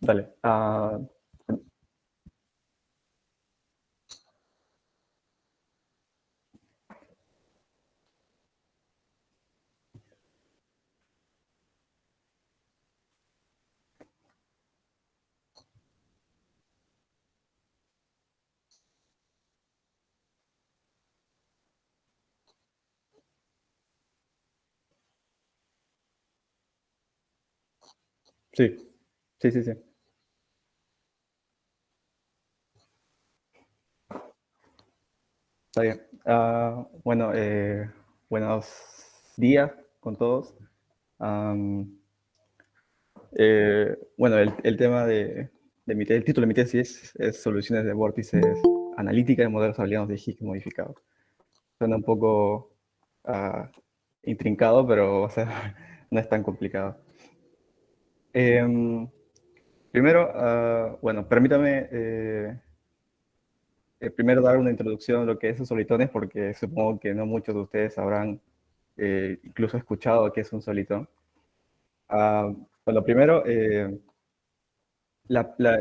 Dale. Sí, sí, sí, sí. Está bien. Bueno, buenos días con todos. Am, bueno, el tema el título de mi tesis es Soluciones de vórtices analítica de modelos abelianos de Higgs modificados. Suena un poco ah, intrincado, pero o sea, no es tan complicado. Em, Primero, bueno, permítame primero dar una introducción a lo que es un solitones, porque supongo que no muchos de ustedes habrán incluso escuchado qué es un solitón. Ah, bueno, primero,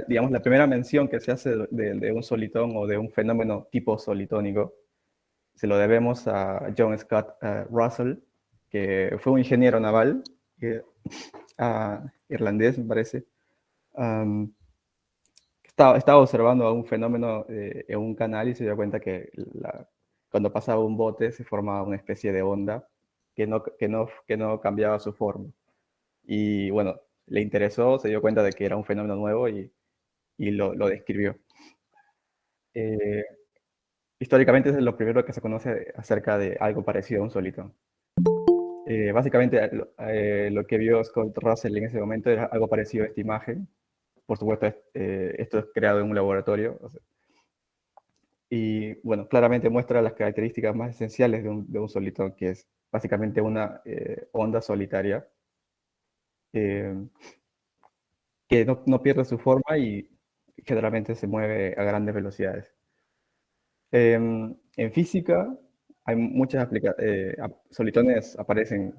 digamos, la primera mención que se hace de un solitón o de un fenómeno tipo solitónico se lo debemos a John Scott Russell, que fue un ingeniero naval eh, irlandés, me parece. Um, estaba observando un fenómeno en un canal y se dio cuenta que cuando pasaba un bote se formaba una especie de onda que no cambiaba su forma. Y bueno, le interesó, se dio cuenta de que era un fenómeno nuevo y lo describió. Eh, Históricamente es lo primero que se conoce acerca de algo parecido a un solitón. Básicamente lo que vio Scott Russell en ese momento era algo parecido a esta imagen. Por supuesto, esto es creado en un laboratorio. O sea, y bueno, claramente muestra las características más esenciales de un solitón, que es básicamente una onda solitaria eh, que no pierde su forma y generalmente se mueve a grandes velocidades. En física hay muchas solitones aparecen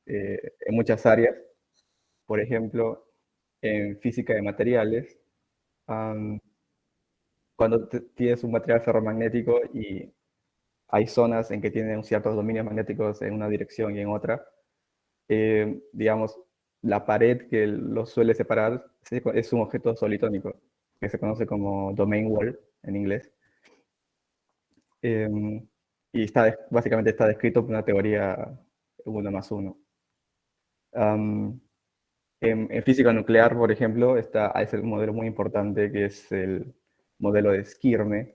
en muchas áreas. Por ejemplo, en física de materiales, um, cuando tienes un material ferromagnético y hay zonas en que tienen ciertos dominios magnéticos en una dirección y en otra, digamos, la pared que los suele separar es un objeto solitónico, que se conoce como domain wall en inglés. Eh, y básicamente está descrito por una teoría 1 más 1. Um, en física nuclear, por ejemplo, es un modelo muy importante que es el modelo de Skirme.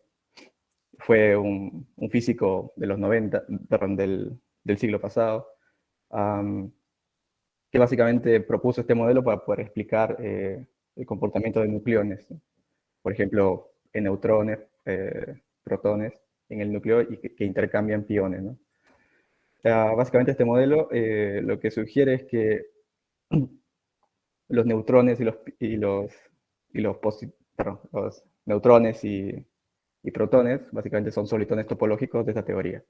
Fue un físico de los 90, perdón, del siglo pasado, um, que básicamente propuso este modelo para poder explicar el comportamiento de nucleones, ¿no? Por ejemplo, en neutrones, protones en el núcleo y que intercambian piones, ¿no? Básicamente este modelo lo que sugiere es que los neutrones los neutrones y protones básicamente son solitones topológicos de esta teoría.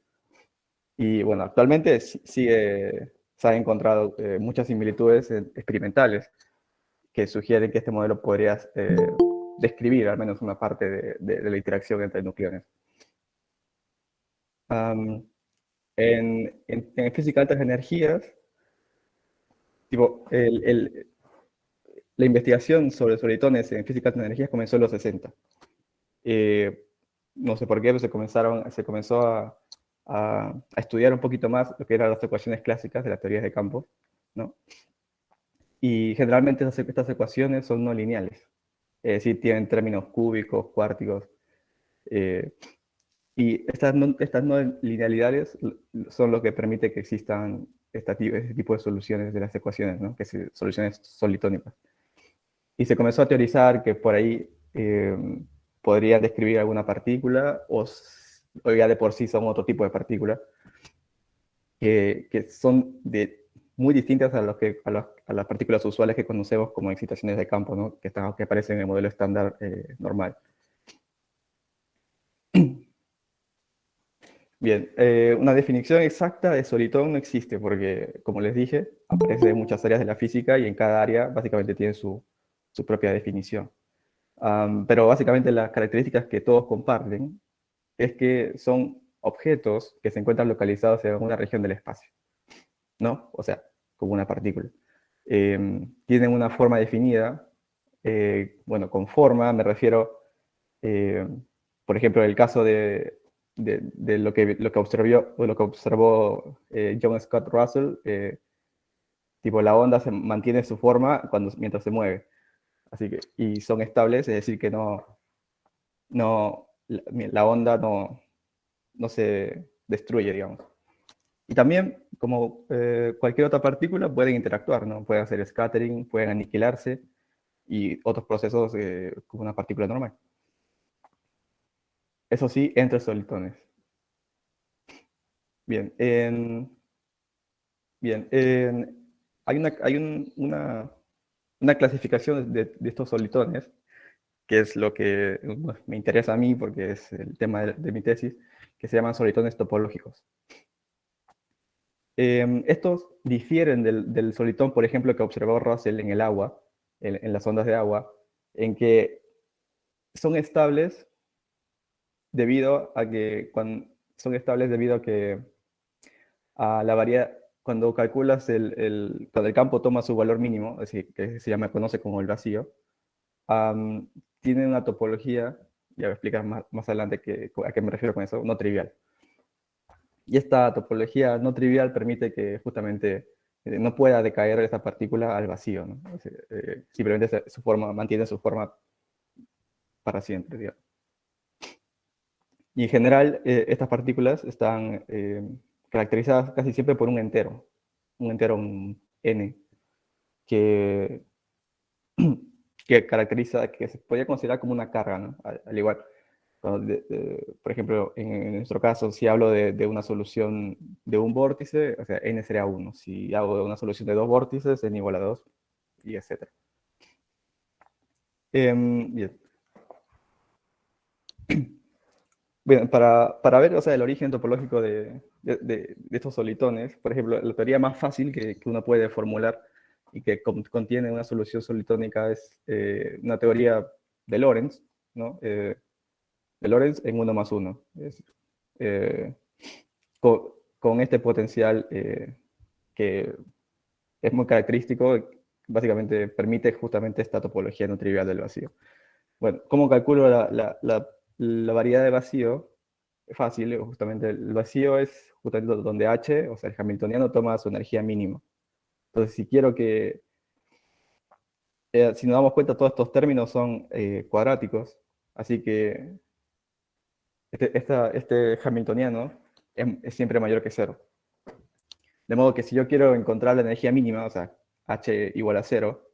Y bueno, actualmente se han encontrado muchas similitudes experimentales que sugieren que este modelo podría describir al menos una parte de la interacción entre nucleones. Um, en física de altas energías, tipo, la investigación sobre solitones en física de altas energías comenzó en los 60. No sé por qué, pero se comenzó a estudiar un poquito más lo que eran las ecuaciones clásicas de las teorías de campos, ¿no? Y generalmente estas ecuaciones son no lineales, es decir, tienen términos cúbicos, cuárticos, eh, y estas no linealidades son lo que permite que existan este tipo de soluciones de las ecuaciones, ¿no? Que son soluciones solitónicas. Y se comenzó a teorizar que por ahí podría describir alguna partícula o ya de por sí son otro tipo de partícula que son muy distintas a las partículas usuales que conocemos como excitaciones de campo, ¿no? Que aparecen en el modelo estándar normal. Bien, una definición exacta de solitón no existe porque, como les dije, aparece en muchas áreas de la física y en cada área básicamente tiene su su propia definición. Pero básicamente las características que todos comparten es que son objetos que se encuentran localizados en una región del espacio, ¿no? O sea, como una partícula. Tienen una forma definida. Bueno, con forma me refiero, por ejemplo, el caso de lo que observó John Scott Russell, tipo la onda se mantiene su forma mientras se mueve. Así que, y son estables, es decir, que la onda no se destruye, digamos. Y también, como cualquier otra partícula, pueden interactuar, ¿no? Pueden hacer scattering, pueden aniquilarse y otros procesos como una partícula normal. Eso sí, entre solitones. Bien, hay una clasificación de estos solitones, que es lo que bueno, me interesa a mí porque es el tema de mi tesis, que se llaman solitones topológicos. Estos difieren del solitón, por ejemplo, que observó Russell en el agua, en las ondas de agua, en que son estables debido a que a la variedad, cuando calculas cuando el campo toma su valor mínimo, es decir, que conoce como el vacío, tiene una topología, ya voy a explicar más adelante a qué me refiero con eso, no trivial. Y esta topología no trivial permite que justamente no pueda decaer esa partícula al vacío, ¿no? Simplemente mantiene su forma para siempre, digamos. Y en general, estas partículas están caracterizadas casi siempre por un entero n, que, que se podría considerar como una carga, ¿no? Al igual, por ejemplo, en nuestro caso, si hablo de una solución de un vórtice, o sea, n sería 1. Si hago una solución de dos vórtices, n igual a 2, y etc. Bien. Bien, para ver, o sea, el origen topológico de estos solitones, por ejemplo, la teoría más fácil que uno puede formular y que contiene una solución solitónica es una teoría de Lorentz, ¿no? De Lorentz en 1 más 1. Eh, con este potencial que es muy característico, básicamente permite justamente esta topología no trivial del vacío. Bueno, ¿cómo calculo la variedad de vacío? Es fácil, justamente el vacío es justamente donde H, o sea, el hamiltoniano, toma su energía mínima. Entonces, si nos damos cuenta, todos estos términos son cuadráticos, así que este hamiltoniano es siempre mayor que 0. De modo que si yo quiero encontrar la energía mínima, o sea, H igual a 0,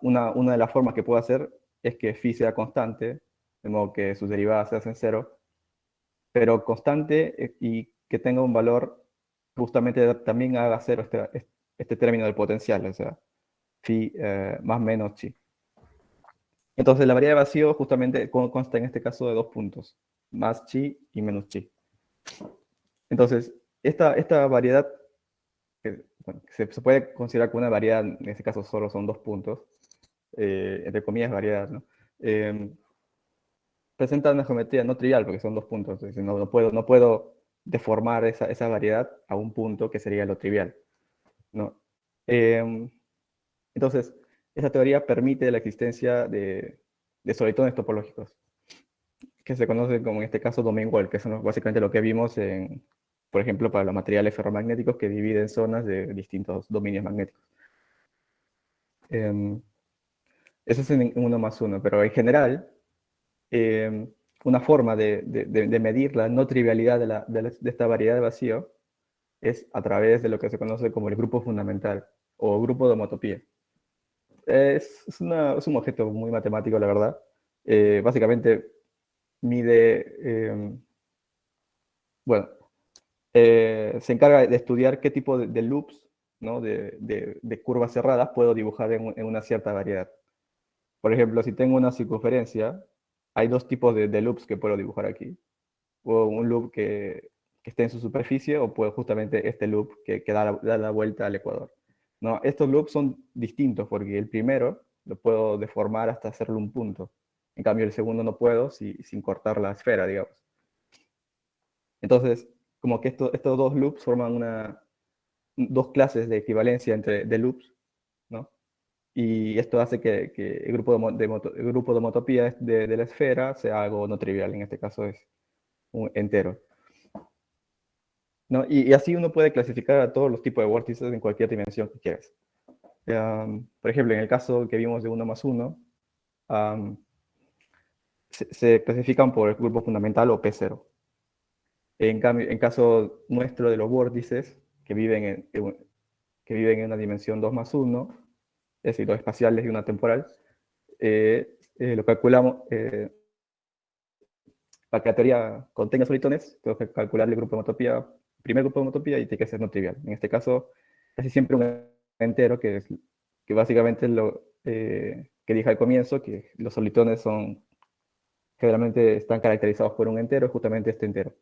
una de las formas que puedo hacer es que phi sea constante, de modo que sus derivadas se hacen 0, pero constante y que tenga un valor justamente también haga 0 este término del potencial, o sea, phi más menos chi. Entonces la variedad de vacío justamente consta en este caso de 2 puntos, más chi y menos chi. Entonces, esta variedad, bueno, se puede considerar como una variedad, en este caso solo son 2 puntos, entre comillas variedad, ¿no? Presenta una geometría no trivial porque son 2 puntos, entonces no puedo deformar esa variedad a un punto que sería lo trivial, ¿no? Entonces, esa teoría permite la existencia de solitones topológicos, que se conocen como en este caso domain-wall, que son básicamente lo que vimos por ejemplo, para los materiales ferromagnéticos que dividen zonas de distintos dominios magnéticos. Eso es en 1 más 1, pero en general, una forma de medir la no trivialidad de esta variedad de vacío es a través de lo que se conoce como el grupo fundamental o grupo de homotopía. Es un objeto muy matemático, la verdad. Básicamente mide, bueno, se encarga de estudiar qué tipo de loops, ¿no? de curvas cerradas puedo dibujar en una cierta variedad. Por ejemplo, si tengo una circunferencia, hay 2 tipos de loops que puedo dibujar aquí. O un loop que esté en su superficie, o puedo justamente este loop que da la vuelta al ecuador. ¿No? Estos loops son distintos porque el primero lo puedo deformar hasta hacerle un punto. En cambio, el segundo no puedo sin cortar la esfera, digamos. Entonces, como que estos dos loops forman dos clases de equivalencia de loops, ¿no? Y esto hace que el grupo el grupo de homotopía de la esfera sea algo no trivial, en este caso es un entero, ¿no? Y así uno puede clasificar a todos los tipos de vórtices en cualquier dimensión que quieras. Por ejemplo, en el caso que vimos de 1 más 1, se clasifican por el grupo fundamental o P0. En cambio, en caso nuestro de los vórtices que viven en una dimensión 2 más 1, es decir, dos espaciales y una temporal, lo calculamos, para que la teoría contenga solitones, tengo que calcular el grupo de homotopía, primer grupo de homotopía, y tiene que ser no trivial. En este caso, casi siempre un entero, que básicamente es lo que dije al comienzo, que los solitones generalmente están caracterizados por un entero, justamente este entero.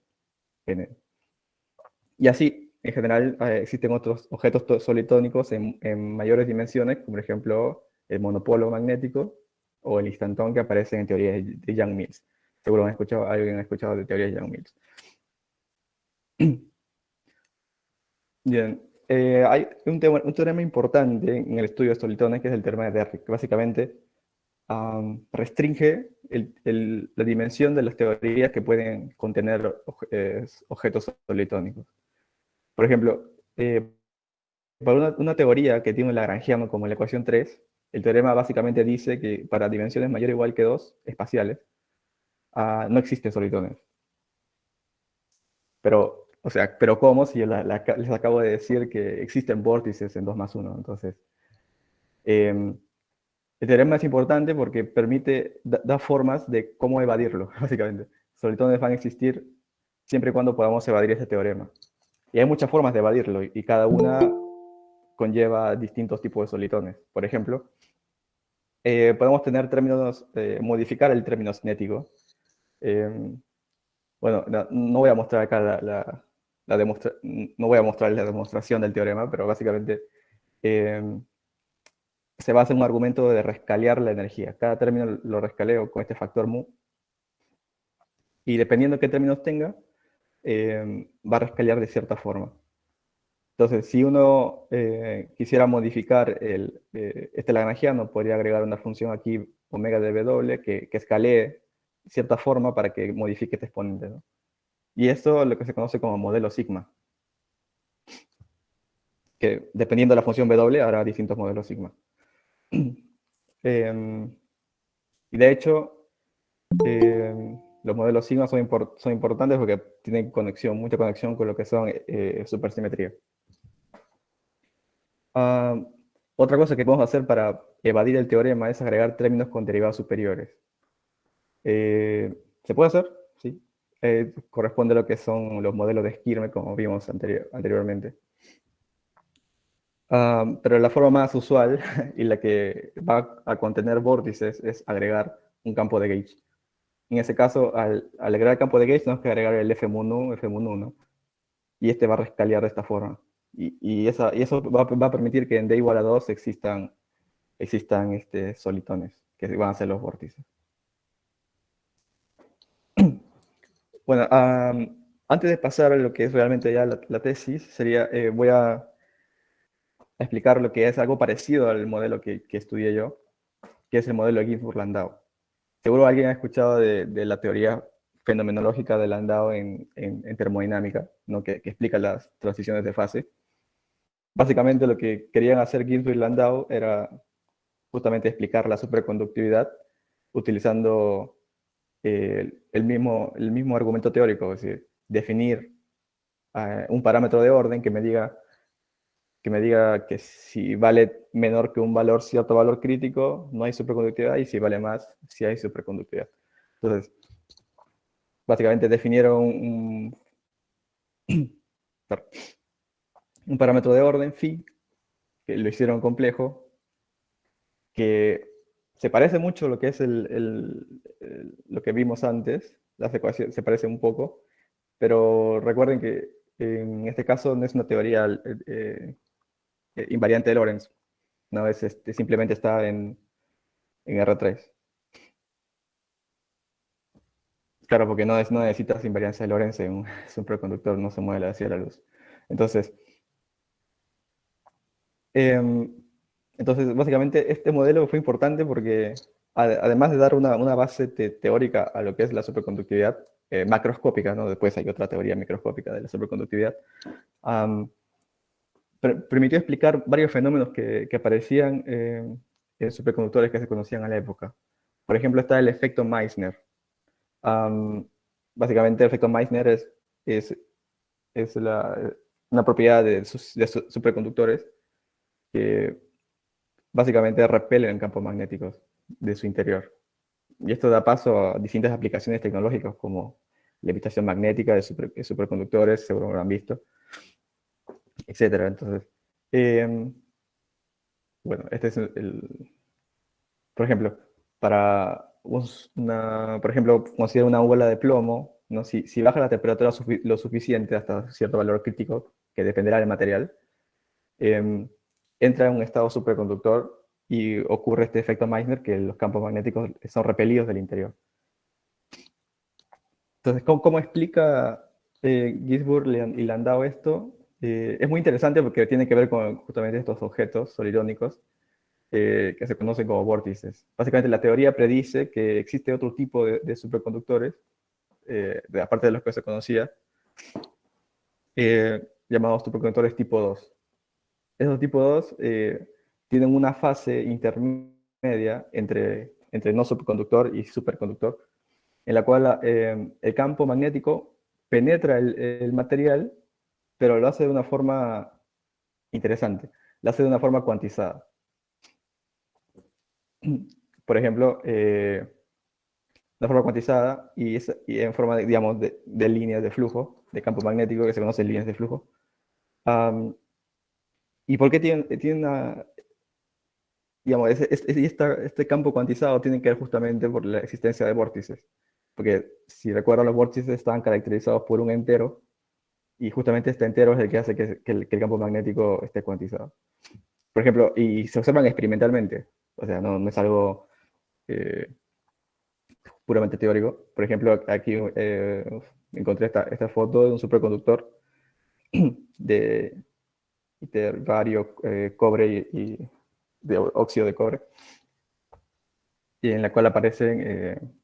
Y así, en general, existen otros objetos solitónicos en mayores dimensiones, como por ejemplo el monopolo magnético o el instantón que aparecen en teorías de Yang-Mills. Seguro alguien ha escuchado de teorías de Yang-Mills. Bien, hay un teorema importante en el estudio de solitones, que es el teorema de Derrick, que básicamente restringe la dimensión de las teorías que pueden contener objetos solitónicos. Por ejemplo, para una teoría que tiene un lagrangiano como la ecuación 3, el teorema básicamente dice que para dimensiones mayor o igual que 2, espaciales, no existen solitones. Pero, o sea, ¿pero cómo? Si yo les acabo de decir que existen vórtices en 2 más 1. Entonces, el teorema es importante porque da formas de cómo evadirlo, básicamente. Solitones van a existir siempre y cuando podamos evadir ese teorema. Y hay muchas formas de evadirlo, y cada una conlleva distintos tipos de solitones. Por ejemplo, podemos tener términos, modificar el término cinético. Bueno, no voy a mostrar acá no voy a mostrar la demostración del teorema, pero básicamente se basa en un argumento de rescalear la energía. Cada término lo rescaleo con este factor mu, y dependiendo de qué términos tenga, va a rescalear de cierta forma. Entonces, si uno quisiera modificar este lagrangiano, podría agregar una función aquí, omega de W, que escalee de cierta forma para que modifique este exponente, ¿no? Y esto es lo que se conoce como modelo sigma, que dependiendo de la función W habrá distintos modelos sigma. Y de hecho, los modelos sigma son importantes porque tienen mucha conexión con lo que son supersimetría. Otra cosa que podemos hacer para evadir el teorema es agregar términos con derivadas superiores. ¿Se puede hacer? Sí. Corresponde a lo que son los modelos de Skirme, como vimos anteriormente. Pero la forma más usual y la que va a contener vórtices es agregar un campo de gauge. En ese caso, al agregar el campo de gauge, tenemos que agregar el F1, y este va a rescalear de esta forma. Y eso va a permitir que en D igual a 2 existan solitones, que van a ser los vórtices. Bueno, antes de pasar a lo que es realmente ya la tesis, voy a explicar lo que es algo parecido al modelo que estudié yo, que es el modelo de Ginzburg-Landau. Seguro alguien ha escuchado de la teoría fenomenológica de Landau en termodinámica, ¿no? que explica las transiciones de fase. Básicamente lo que querían hacer Ginzburg y Landau era justamente explicar la superconductividad utilizando el mismo argumento teórico, es decir, definir un parámetro de orden que me diga que si vale menor que un valor, cierto valor crítico, no hay superconductividad, y si vale más, sí hay superconductividad. Entonces, básicamente definieron un parámetro de orden, phi, que lo hicieron complejo, que se parece mucho a lo que es lo que vimos antes. Las ecuaciones se parecen un poco, pero recuerden que en este caso no es una teoría invariante de Lorentz, no es simplemente está en R3. Claro, porque no necesitas invariancia de Lorentz en un superconductor, no se mueve la velocidad de la luz. Entonces, em, entonces, básicamente, este modelo fue importante porque, además de dar una base teórica a lo que es la superconductividad macroscópica, ¿no? Después hay otra teoría microscópica de la superconductividad, am, permitió explicar varios fenómenos que aparecían en superconductores que se conocían a la época. Por ejemplo, está el efecto Meissner. Am, Básicamente, el efecto Meissner es, es una propiedad de superconductores que básicamente repelen campos magnéticos de su interior. Y esto da paso a distintas aplicaciones tecnológicas como levitación magnética de superconductores, seguro lo han visto, etcétera. Entonces, eh, bueno, este es por ejemplo, por ejemplo, considera una bola de plomo, ¿no? Si baja la temperatura lo suficiente hasta cierto valor crítico, que dependerá del material, eh, entra en un estado superconductor y ocurre este efecto Meissner, que los campos magnéticos son repelidos del interior. Entonces, ¿cómo explica Ginzburg y Landau esto? Es muy interesante porque tiene que ver con justamente estos objetos solidónicos que se conocen como vórtices. Básicamente, la teoría predice que existe otro tipo de superconductores, aparte de los que se conocía, llamados superconductores tipo 2. Esos tipo 2 tienen una fase intermedia entre no superconductor y superconductor, en la cual el campo magnético penetra el material, pero lo hace de una forma interesante, lo hace de una forma cuantizada. Por ejemplo, una forma cuantizada y en forma, digamos, de líneas de flujo, de campo magnético, que se conocen líneas de flujo. Um, ¿Y por qué tiene una, digamos, este campo cuantizado tiene que ver justamente por la existencia de vórtices? Porque si recuerdan, los vórtices están caracterizados por un entero, y justamente este entero es el que hace que el campo magnético esté cuantizado. Por ejemplo, y se observan experimentalmente, o sea, no es algo eh, puramente teórico. Por ejemplo, aquí encontré esta foto de un superconductor de bario, cobre y de óxido de cobre, y en la cual aparecen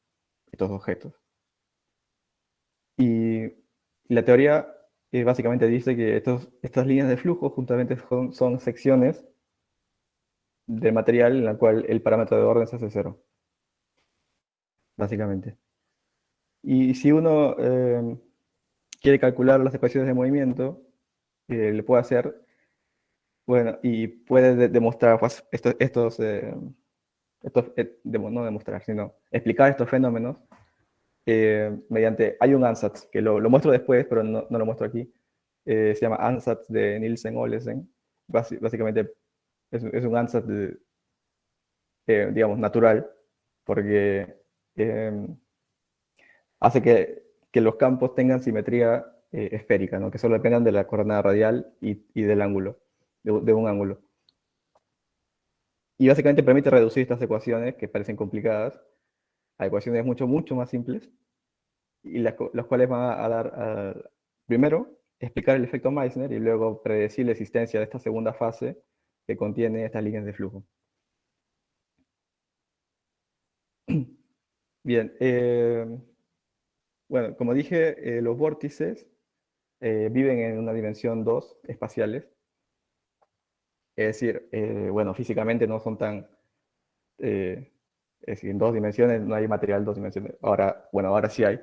estos objetos. Y la teoría básicamente dice que estas líneas de flujo justamente son secciones de material en la cual el parámetro de orden se hace cero, básicamente. Y si uno quiere calcular las ecuaciones de movimiento, le puede hacer, bueno, y puede demostrar pues, no demostrar, sino explicar estos fenómenos mediante, hay un ansatz, que lo muestro después, pero no lo muestro aquí, se llama ansatz de Nielsen-Olesen. Básicamente es un ansatz, digamos, natural, porque eh, hace que los campos tengan simetría esférica, ¿no? Que solo dependan de la coordenada radial y del ángulo, de un ángulo. Y básicamente permite reducir estas ecuaciones que parecen complicadas a ecuaciones mucho más simples, y las cuales van a dar, primero, explicar el efecto Meissner y luego predecir la existencia de esta segunda fase que contiene estas líneas de flujo. Bien, bueno, como dije, los vórtices viven en una dimensión 2 espaciales, es decir, bueno, físicamente no son tan, es decir, en 2 dimensiones no hay material 2 dimensiones. Ahora, bueno, ahora sí hay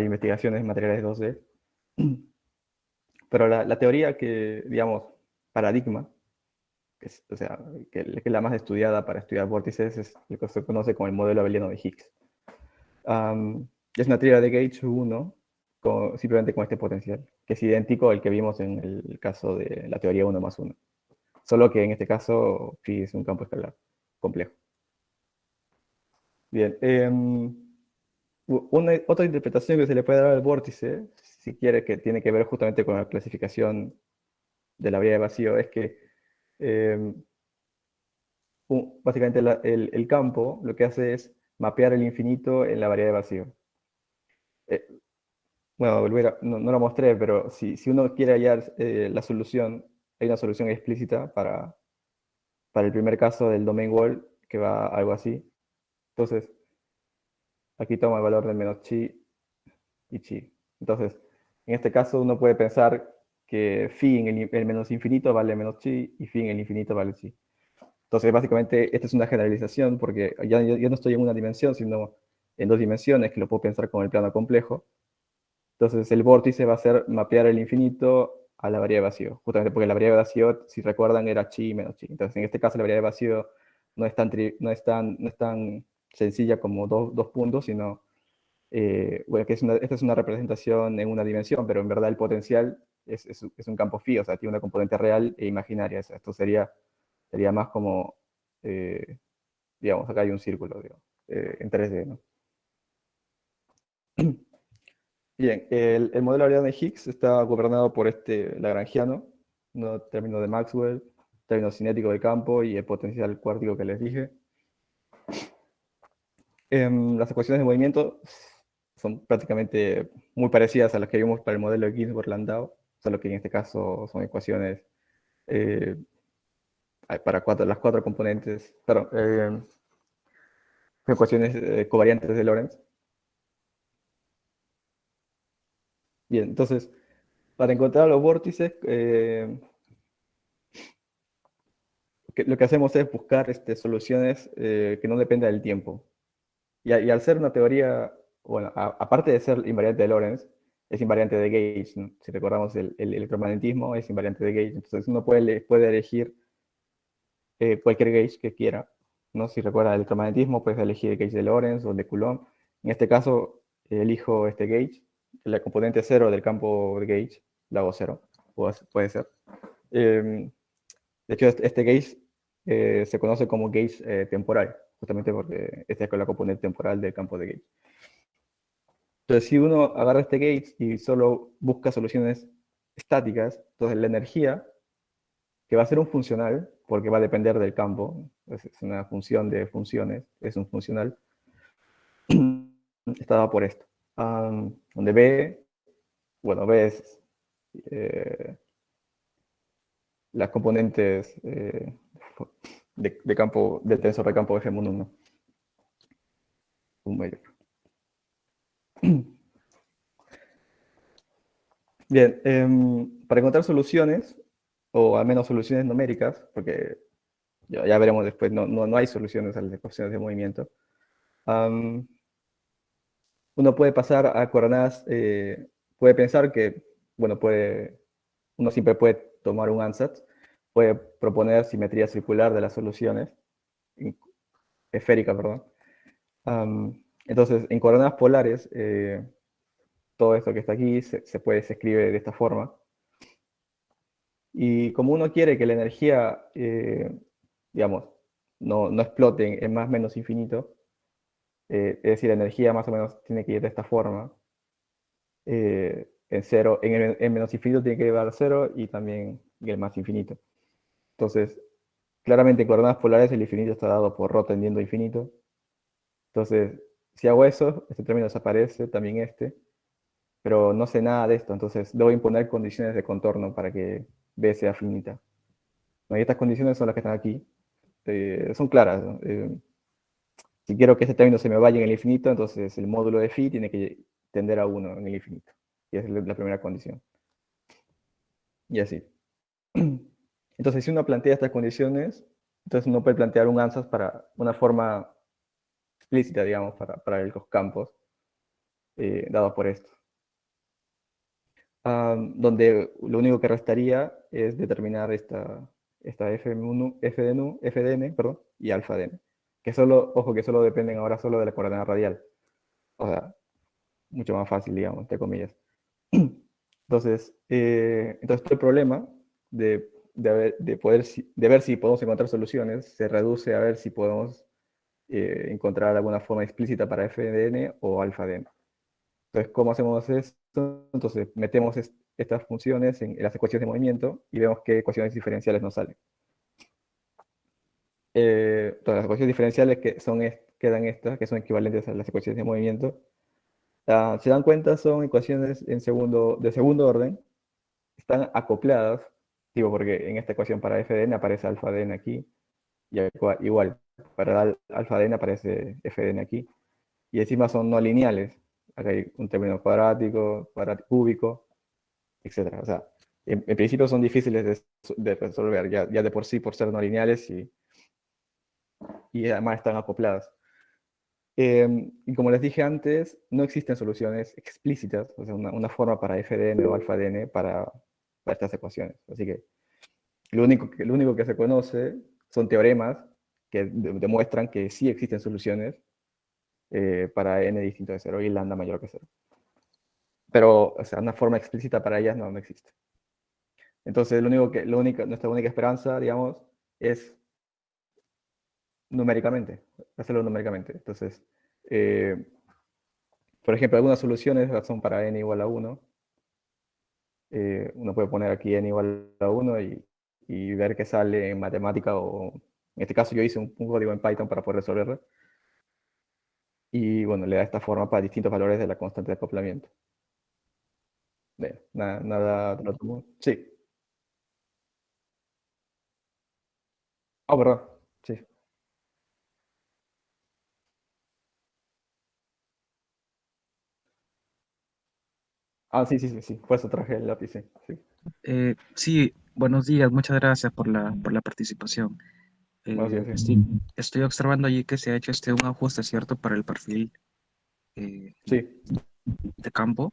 investigaciones en materiales 2D, pero la teoría que, digamos, paradigma, o sea, que es la más estudiada para estudiar vórtices, es lo que se conoce como el modelo abeliano de Higgs. Es una teoría de Gauge 1 simplemente con este potencial, que es idéntico al que vimos en el caso de la teoría 1 más 1. Solo que en este caso sí es un campo escalar complejo. Bien, otra interpretación que se le puede dar al vórtice, si quiere, que tiene que ver justamente con la clasificación de la vía de vacío, es que básicamente el campo lo que hace es mapear el infinito en la variedad de vacío. Eh, bueno, no lo mostré, pero si uno quiere hallar la solución, hay una solución explícita para el primer caso del domain wall, que va algo así. Entonces, aquí toma el valor de menos chi y chi. Entonces, en este caso uno puede pensar que phi en el menos infinito vale menos chi y phi en el infinito vale chi. Entonces, básicamente, esta es una generalización porque ya no estoy en una dimensión, sino en dos dimensiones, que lo puedo pensar con el plano complejo. Entonces, el vórtice va a ser mapear el infinito a la variedad de vacío, justamente porque la variedad de vacío, si recuerdan, era chi menos chi. Entonces, en este caso, la variedad de vacío no es tan sencilla como dos puntos, sino bueno, que esta es una representación en una dimensión, pero en verdad el potencial es un campo phi, o sea, tiene una componente real e imaginaria. Esto sería más como, eh, digamos, acá hay un círculo, digamos, en 3D, ¿no? Bien, el modelo de Higgs está gobernado por este lagrangiano, no término de Maxwell, término cinético del campo y el potencial cuántico que les dije. Las ecuaciones de movimiento son prácticamente muy parecidas a las que vimos para el modelo de Ginzburg-Landau, solo que en este caso son ecuaciones eh, para las cuatro componentes, perdón, ecuaciones covariantes de Lorentz. Bien, entonces, para encontrar los vórtices, lo que hacemos es buscar soluciones que no dependan del tiempo. Y al ser una teoría, bueno, aparte de ser invariante de Lorentz, es invariante de Gauge, ¿no? Si recordamos el electromagnetismo, es invariante de Gauge. Entonces uno puede elegir cualquier gauge que quiera, ¿no? Si recuerda el electromagnetismo, puedes elegir el gauge de Lorentz o el de Coulomb. En este caso, elijo este gauge, la componente cero del campo de gauge, la hago cero, puede ser. De hecho, este gauge se conoce como gauge temporal, justamente porque esta es con la componente temporal del campo de gauge. Entonces, si uno agarra este gauge y solo busca soluciones estáticas, entonces la energía, que va a ser un funcional, porque va a depender del campo, es una función de funciones, es un funcional, está dado por esto. Donde B, bueno, B es las componentes de campo, del tensor de campo F1, un mayor. Bien, para encontrar soluciones, o al menos soluciones numéricas, porque ya veremos después, no hay soluciones a las ecuaciones de movimiento, uno puede pasar a coordenadas, puede pensar que, bueno, uno siempre puede tomar un ansatz, puede proponer simetría circular de las soluciones, esférica, perdón. Entonces, en coordenadas polares, todo esto que está aquí se escribe de esta forma. Y como uno quiere que la energía, digamos, no explote en más menos infinito, es decir, la energía más o menos tiene que ir de esta forma. En cero, en menos infinito tiene que llevar a cero y también en el más infinito. Entonces, claramente en coordenadas polares el infinito está dado por ρ tendiendo a infinito. Entonces, si hago eso, este término desaparece, también este, pero no sé nada de esto, entonces debo imponer condiciones de contorno para que B sea finita. ¿No? Y estas condiciones son las que están aquí. Son claras, ¿no? Si quiero que este término se me vaya en el infinito, entonces el módulo de phi tiene que tender a 1 en el infinito. Y esa es la primera condición. Y así. Entonces, si uno plantea estas condiciones, entonces uno puede plantear un ansatz para una forma explícita, digamos, para los campos dados por esto. Donde lo único que restaría es determinar esta F1, FDN, perdón, y alfa DN, que solo, ojo, que solo dependen ahora solo de la coordenada radial. O sea, mucho más fácil, digamos, entre comillas. Entonces todo el problema de ver si podemos encontrar soluciones se reduce a ver si podemos encontrar alguna forma explícita para FDN o alfa DN. Entonces, ¿cómo hacemos esto? Entonces, metemos estas funciones en las ecuaciones de movimiento y vemos qué ecuaciones diferenciales nos salen. Todas las ecuaciones diferenciales quedan estas, que son equivalentes a las ecuaciones de movimiento. Se dan cuenta, son ecuaciones de segundo orden, están acopladas, digo, porque en esta ecuación para f de n aparece alfa de n aquí, y igual, para alfa de n aparece f de n aquí, y encima son no lineales. Acá hay un término cuadrático, cuadrático cúbico, etc. O sea, en principio son difíciles de resolver, ya de por sí, por ser no lineales, y además están acopladas. Y como les dije antes, no existen soluciones explícitas, o sea, una forma para f de n o alfa de n para estas ecuaciones. Así que lo único que se conoce son teoremas que demuestran que sí existen soluciones para n distinto de cero y lambda mayor que cero. Pero, o sea, una forma explícita para ellas no existe. Entonces, nuestra única esperanza, digamos, es numéricamente, hacerlo numéricamente. Entonces, eh, por ejemplo, algunas soluciones son para n igual a 1. Uno puede poner aquí n igual a 1 y ver qué sale en matemática, o en este caso yo hice un código en Python para poder resolverlo. Y bueno, le da esta forma para distintos valores de la constante de acoplamiento. Nada del otro mundo. Sí. Ah, perdón. Sí. Ah, sí, sí, sí, sí. Por eso traje el lápiz, sí. Sí. Sí, buenos días, muchas gracias por la participación. Bueno, sí, Estoy, sí. estoy observando allí que se ha hecho un ajuste, ¿cierto?, para el perfil Sí. de campo.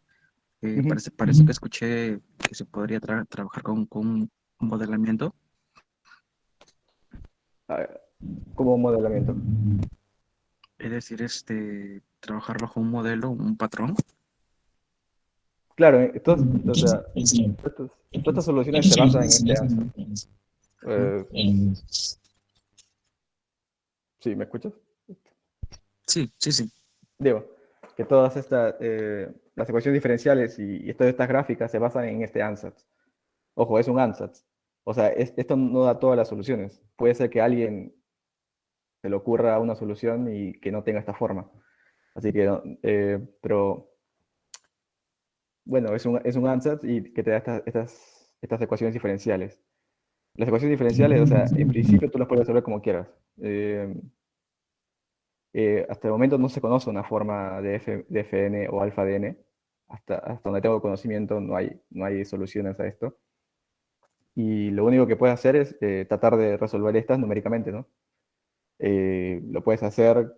Ujú. Parece que escuché que se podría trabajar con un modelamiento, Ah, como modelamiento. es decir, trabajar bajo un modelo, un patrón. Claro, o sea, todas estas soluciones se basan en este ansatz. Ujú. Eh, sí, ¿me escuchas? Sí, sí, sí, Digo, que todas las ecuaciones diferenciales y todas estas gráficas se basan en este ansatz. Ojo, es un ansatz. O sea, esto no da todas las soluciones. Puede ser que a alguien se le ocurra una solución y que no tenga esta forma. Así que, pero bueno, es un ansatz y que te da estas ecuaciones diferenciales. Las ecuaciones diferenciales, o sea, en principio tú las puedes resolver como quieras. Eh, Hasta el momento no se conoce una forma de Fn o alfa de n. Hasta donde tengo conocimiento no hay soluciones a esto. Y lo único que puedes hacer es tratar de resolver estas numéricamente, ¿no? Lo puedes hacer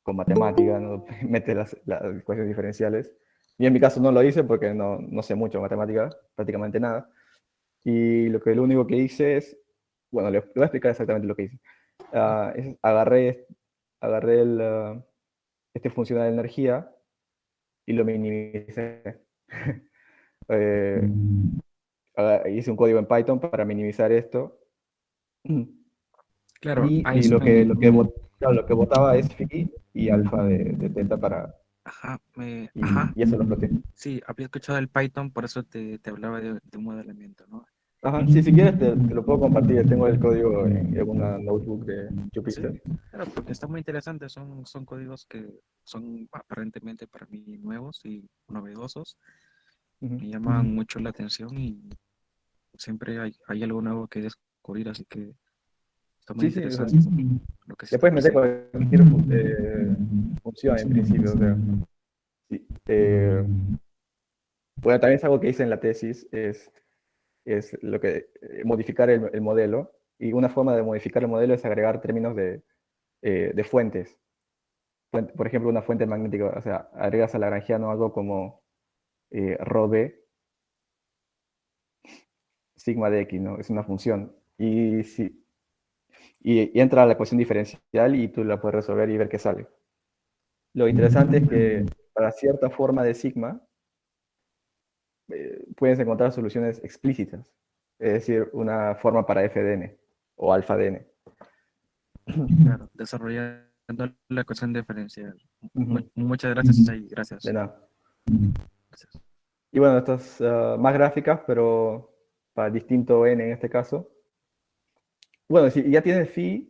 con matemática, ¿no? Mete las ecuaciones diferenciales. Y en mi caso no lo hice porque no sé mucho de matemática, prácticamente nada. Y lo único que hice es, bueno, le voy a explicar exactamente lo que hice. Agarré este funcional de energía y lo minimicé. Eh, Hice un código en Python para minimizar esto. claro, Y claro, lo que botaba es phi y alfa de teta ajá, y eso lo ploté. sí, había escuchado el Python, por eso te hablaba de un modelamiento, ¿no? Ajá, sí, si quieres te lo puedo compartir. Tengo el código en una notebook de Sí, Jupyter. claro, porque está muy interesante, son códigos que son aparentemente para mí nuevos y novedosos, Ujú. me llaman mucho la atención y siempre hay algo nuevo que descubrir, así que está muy Sí, sí, o sea, interesante lo que se le está puedes meter ofreciendo. cualquier función en principio. O sea, sí. Bueno, también es algo que hice en la tesis, es lo que modificar el modelo. Y una forma de modificar el modelo es agregar términos de fuentes. Por ejemplo, una fuente magnética, o sea, agregas a Lagrangiano algo como rho b sigma de x, ¿no? Es una función. Y entra a la ecuación diferencial y tú la puedes resolver y ver qué sale. Lo interesante es que para cierta forma de sigma puedes encontrar soluciones explícitas, es decir, una forma para f de n o alfa de n. Claro, desarrollando la ecuación diferencial. Ujú. Muchas gracias, Isai, De gracias. nada. Gracias. Y bueno, estas más gráficas, pero para distinto n en este caso. Bueno, si ya tienes phi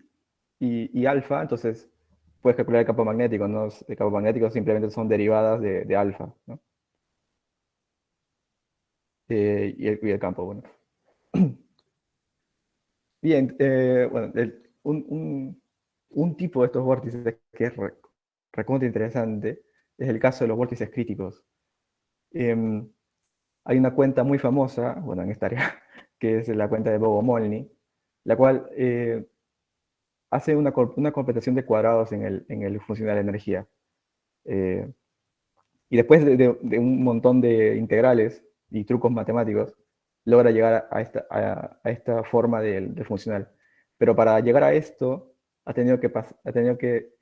y alfa, entonces puedes calcular el campo magnético, ¿no? El campo magnético simplemente son derivadas de alfa, ¿no? Y el campo, bueno. Bien, bueno, un tipo de estos vórtices que es recontra interesante es el caso de los vórtices críticos. Em, Hay una cuenta muy famosa, bueno, en esta área, que es la cuenta de Bogomolny, la cual hace una completación de cuadrados en el funcional de energía. Eh, y después de un montón de integrales y trucos matemáticos, logra llegar a esta forma del funcional. Pero para llegar a esto, ha tenido que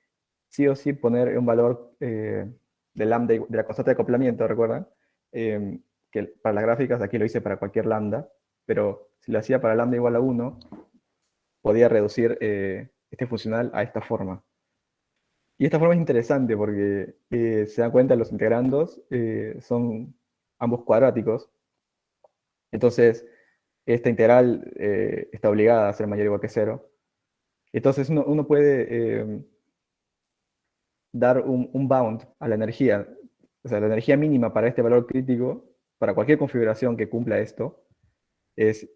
sí o sí poner un valor de lambda, de la constante de acoplamiento, ¿recuerdan? Que para las gráficas aquí lo hice para cualquier lambda, pero si lo hacía para lambda igual a 1, podía reducir este funcional a esta forma. Y esta forma es interesante porque se dan cuenta los integrandos son ambos cuadráticos. Entonces, esta integral está obligada a ser mayor o igual que 0. Entonces, uno puede dar un bound a la energía. O sea, la energía mínima para este valor crítico, para cualquier configuración que cumpla esto, es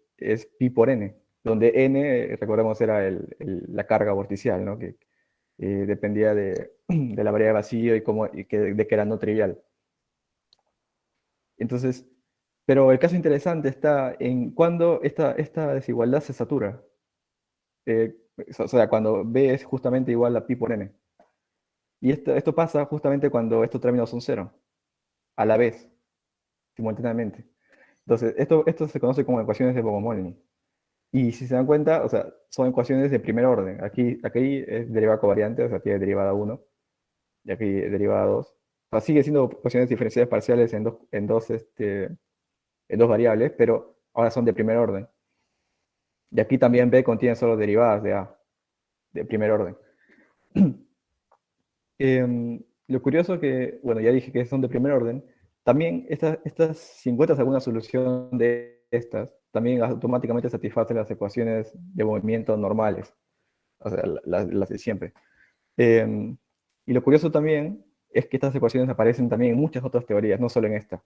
pi por n, donde n, recordemos, era la carga vorticial, ¿no? Que dependía de la variedad de vacío de que era no trivial. Entonces, pero el caso interesante está en cuando esta desigualdad se satura. O sea, cuando B es justamente igual a pi por n. Y esto pasa justamente cuando estos términos son cero, a la vez, simultáneamente. Entonces, esto se conoce como ecuaciones de Bogomolny. Y si se dan cuenta, o sea, son ecuaciones de primer orden. Aquí es derivada covariante, o sea, tiene derivada 1, y aquí derivada 2. O sea, sigue siendo ecuaciones diferenciales parciales en dos variables, pero ahora son de primer orden. Y aquí también B contiene solo derivadas de A, de primer orden. Lo curioso que, bueno, ya dije que son de primer orden, también si encuentras alguna solución de estas, también automáticamente satisface las ecuaciones de movimiento normales, o sea, las de siempre. Y lo curioso también es que estas ecuaciones aparecen también en muchas otras teorías, no solo en esta.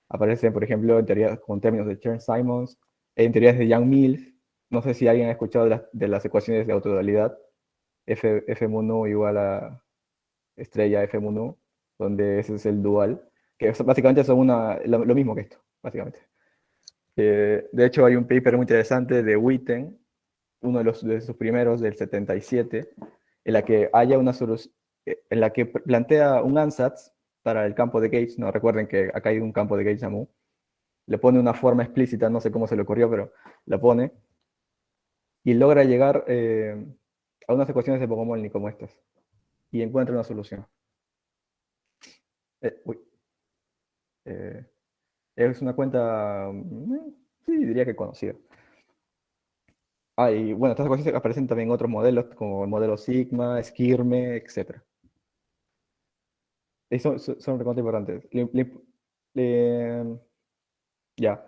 Aparecen, por ejemplo, en teorías con términos de Chern-Simons, en teorías de Yang-Mills. No sé si alguien ha escuchado de las ecuaciones de autodualidad, F mu igual a estrella F mu, donde ese es el dual, que básicamente son lo mismo que esto, básicamente. De hecho, hay un paper muy interesante de Witten, uno de sus primeros, del 77, en la que haya una solución, en la que plantea un ansatz para el campo de gauge. No, recuerden que acá hay un campo de gauge Amu. Le pone una forma explícita, no sé cómo se le ocurrió, pero la pone, y logra llegar a unas ecuaciones de Bogomolny como estas, y encuentra una solución. Uy, eh, es una cuenta, sí, diría que conocida. Y bueno, estas ecuaciones aparecen también en otros modelos, como el modelo Sigma, Skirme, etc. Y son recontra importantes. Ya.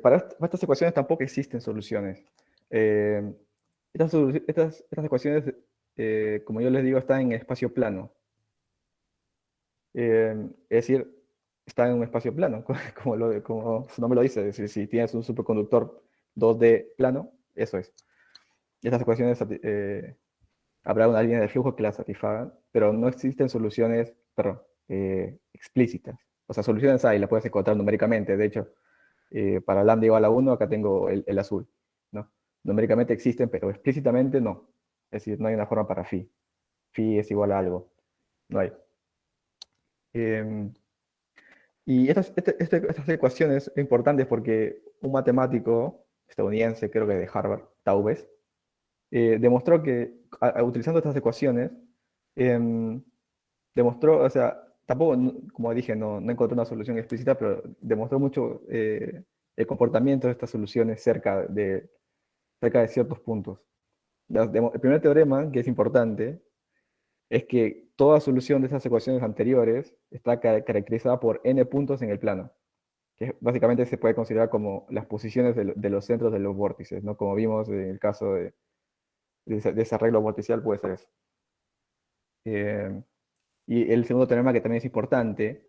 Para estas ecuaciones tampoco existen soluciones. Eh, estas ecuaciones, como yo les digo, están en espacio plano. Es decir, están en un espacio plano, como su nombre lo dice. Es decir, si tienes un superconductor 2D plano, eso es. Y estas ecuaciones habrá una línea de flujo que las satisfagan, pero no existen soluciones, perdón, explícitas. O sea, soluciones hay, las puedes encontrar numéricamente. De hecho, para lambda igual a 1, acá tengo el azul, ¿no? Numéricamente existen, pero explícitamente no. Es decir, no hay una forma para phi. Phi es igual a algo. No hay. Em, y estas ecuaciones son importantes porque un matemático estadounidense, creo que de Harvard, Taubes, demostró que utilizando estas ecuaciones, em, demostró, o sea, tampoco, como dije, no encontré una solución explícita, pero demostró mucho el comportamiento de estas soluciones cerca de ciertos puntos. El primer teorema, que es importante, es que toda solución de esas ecuaciones anteriores está caracterizada por n puntos en el plano, que básicamente se puede considerar como las posiciones de los centros de los vórtices, ¿no? Como vimos en el caso de ese arreglo vorticial puede ser eso. Y el segundo teorema que también es importante,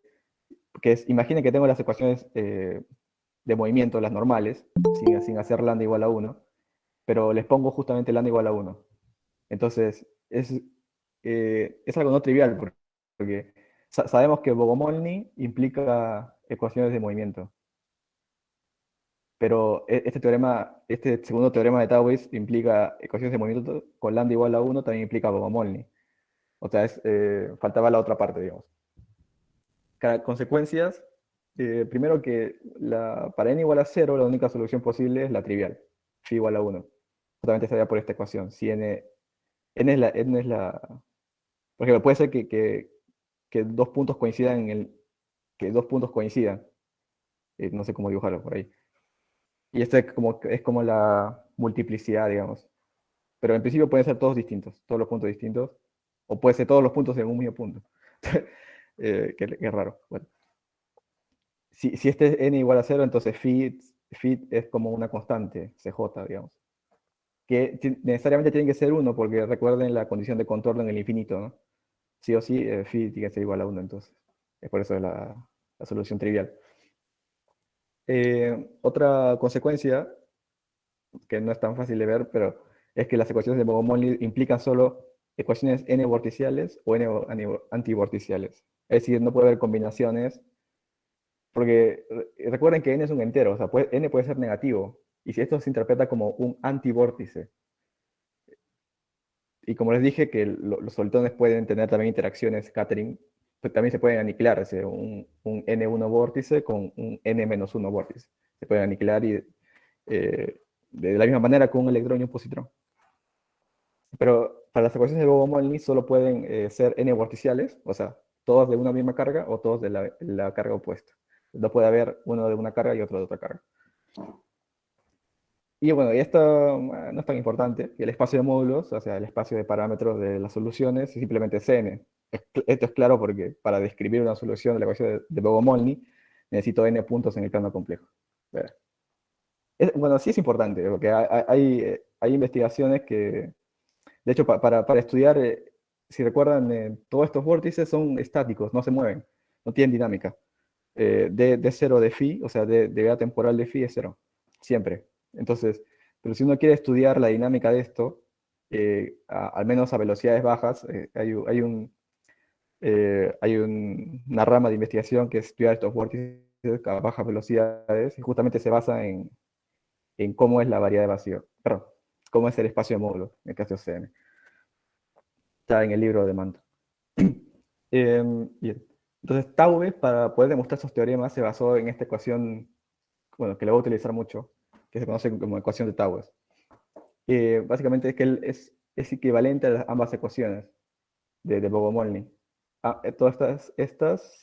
que es, imaginen que tengo las ecuaciones de movimiento, las normales, sin hacer lambda igual a 1, pero les pongo justamente lambda igual a 1. Entonces, es algo no trivial, porque sabemos que Bogomolny implica ecuaciones de movimiento, pero este segundo teorema de Tauwitz implica ecuaciones de movimiento con lambda igual a 1, también implica Bogomolny. O sea, faltaba la otra parte, digamos. Consecuencias, primero que para n igual a 0, la única solución posible es la trivial, phi igual a 1. Justamente estaría por esta ecuación. Si n es la. Por ejemplo, puede ser que dos puntos coincidan que dos puntos coincidan. No sé cómo dibujarlo por ahí. Y esto es como la multiplicidad, digamos. Pero en principio pueden ser todos distintos, todos los puntos distintos. O puede ser todos los puntos en un mismo punto. Que es raro. Bueno. Si este es n igual a 0, entonces phi es como una constante, CJ, digamos. Que necesariamente tiene que ser 1, porque recuerden la condición de contorno en el infinito, ¿no? Sí o sí, phi tiene que ser igual a 1, entonces. Es por eso la solución trivial. Otra consecuencia, que no es tan fácil de ver, pero es que las ecuaciones de Bogomolny implican solo ecuaciones n vorticiales o n antivorticiales. Es decir, no puede haber combinaciones, porque recuerden que n es un entero, o sea, n puede ser negativo, y si esto se interpreta como un antivórtice, y como les dije que los solitones pueden tener también interacciones scattering, pues también se pueden aniquilar, es decir, un n1 vórtice con un n-1 vórtice. Se pueden aniquilar de la misma manera con un electrón y un positrón. Pero para las ecuaciones de Bogomolny solo pueden ser n vorticiales, o sea, todos de una misma carga o todos de la carga opuesta. No puede haber uno de una carga y otro de otra carga. Y bueno, y esto no es tan importante. Y el espacio de módulos, o sea, el espacio de parámetros de las soluciones, es simplemente Cn. Esto es claro porque para describir una solución de la ecuación de Bogomolny, necesito n puntos en el plano complejo. Bueno, sí es importante, porque hay investigaciones que, de hecho, para estudiar, si recuerdan, todos estos vórtices son estáticos, no se mueven, no tienen dinámica. D0 de phi, o sea, de beta temporal de phi es 0, siempre. Entonces, pero si uno quiere estudiar la dinámica de esto, al menos a velocidades bajas, una rama de investigación que es estudiar estos vórtices a bajas velocidades y justamente se basa en cómo es la variedad de vacío, perdón, cómo es el espacio de módulo, en el caso de CN. Está en el libro de Manto. Bien. Entonces, Taube, para poder demostrar esos teoremas, se basó en esta ecuación, bueno, que la voy a utilizar mucho, que se conoce como ecuación de Taues. Básicamente es que es equivalente a ambas ecuaciones de Bogomolny. Todas estas,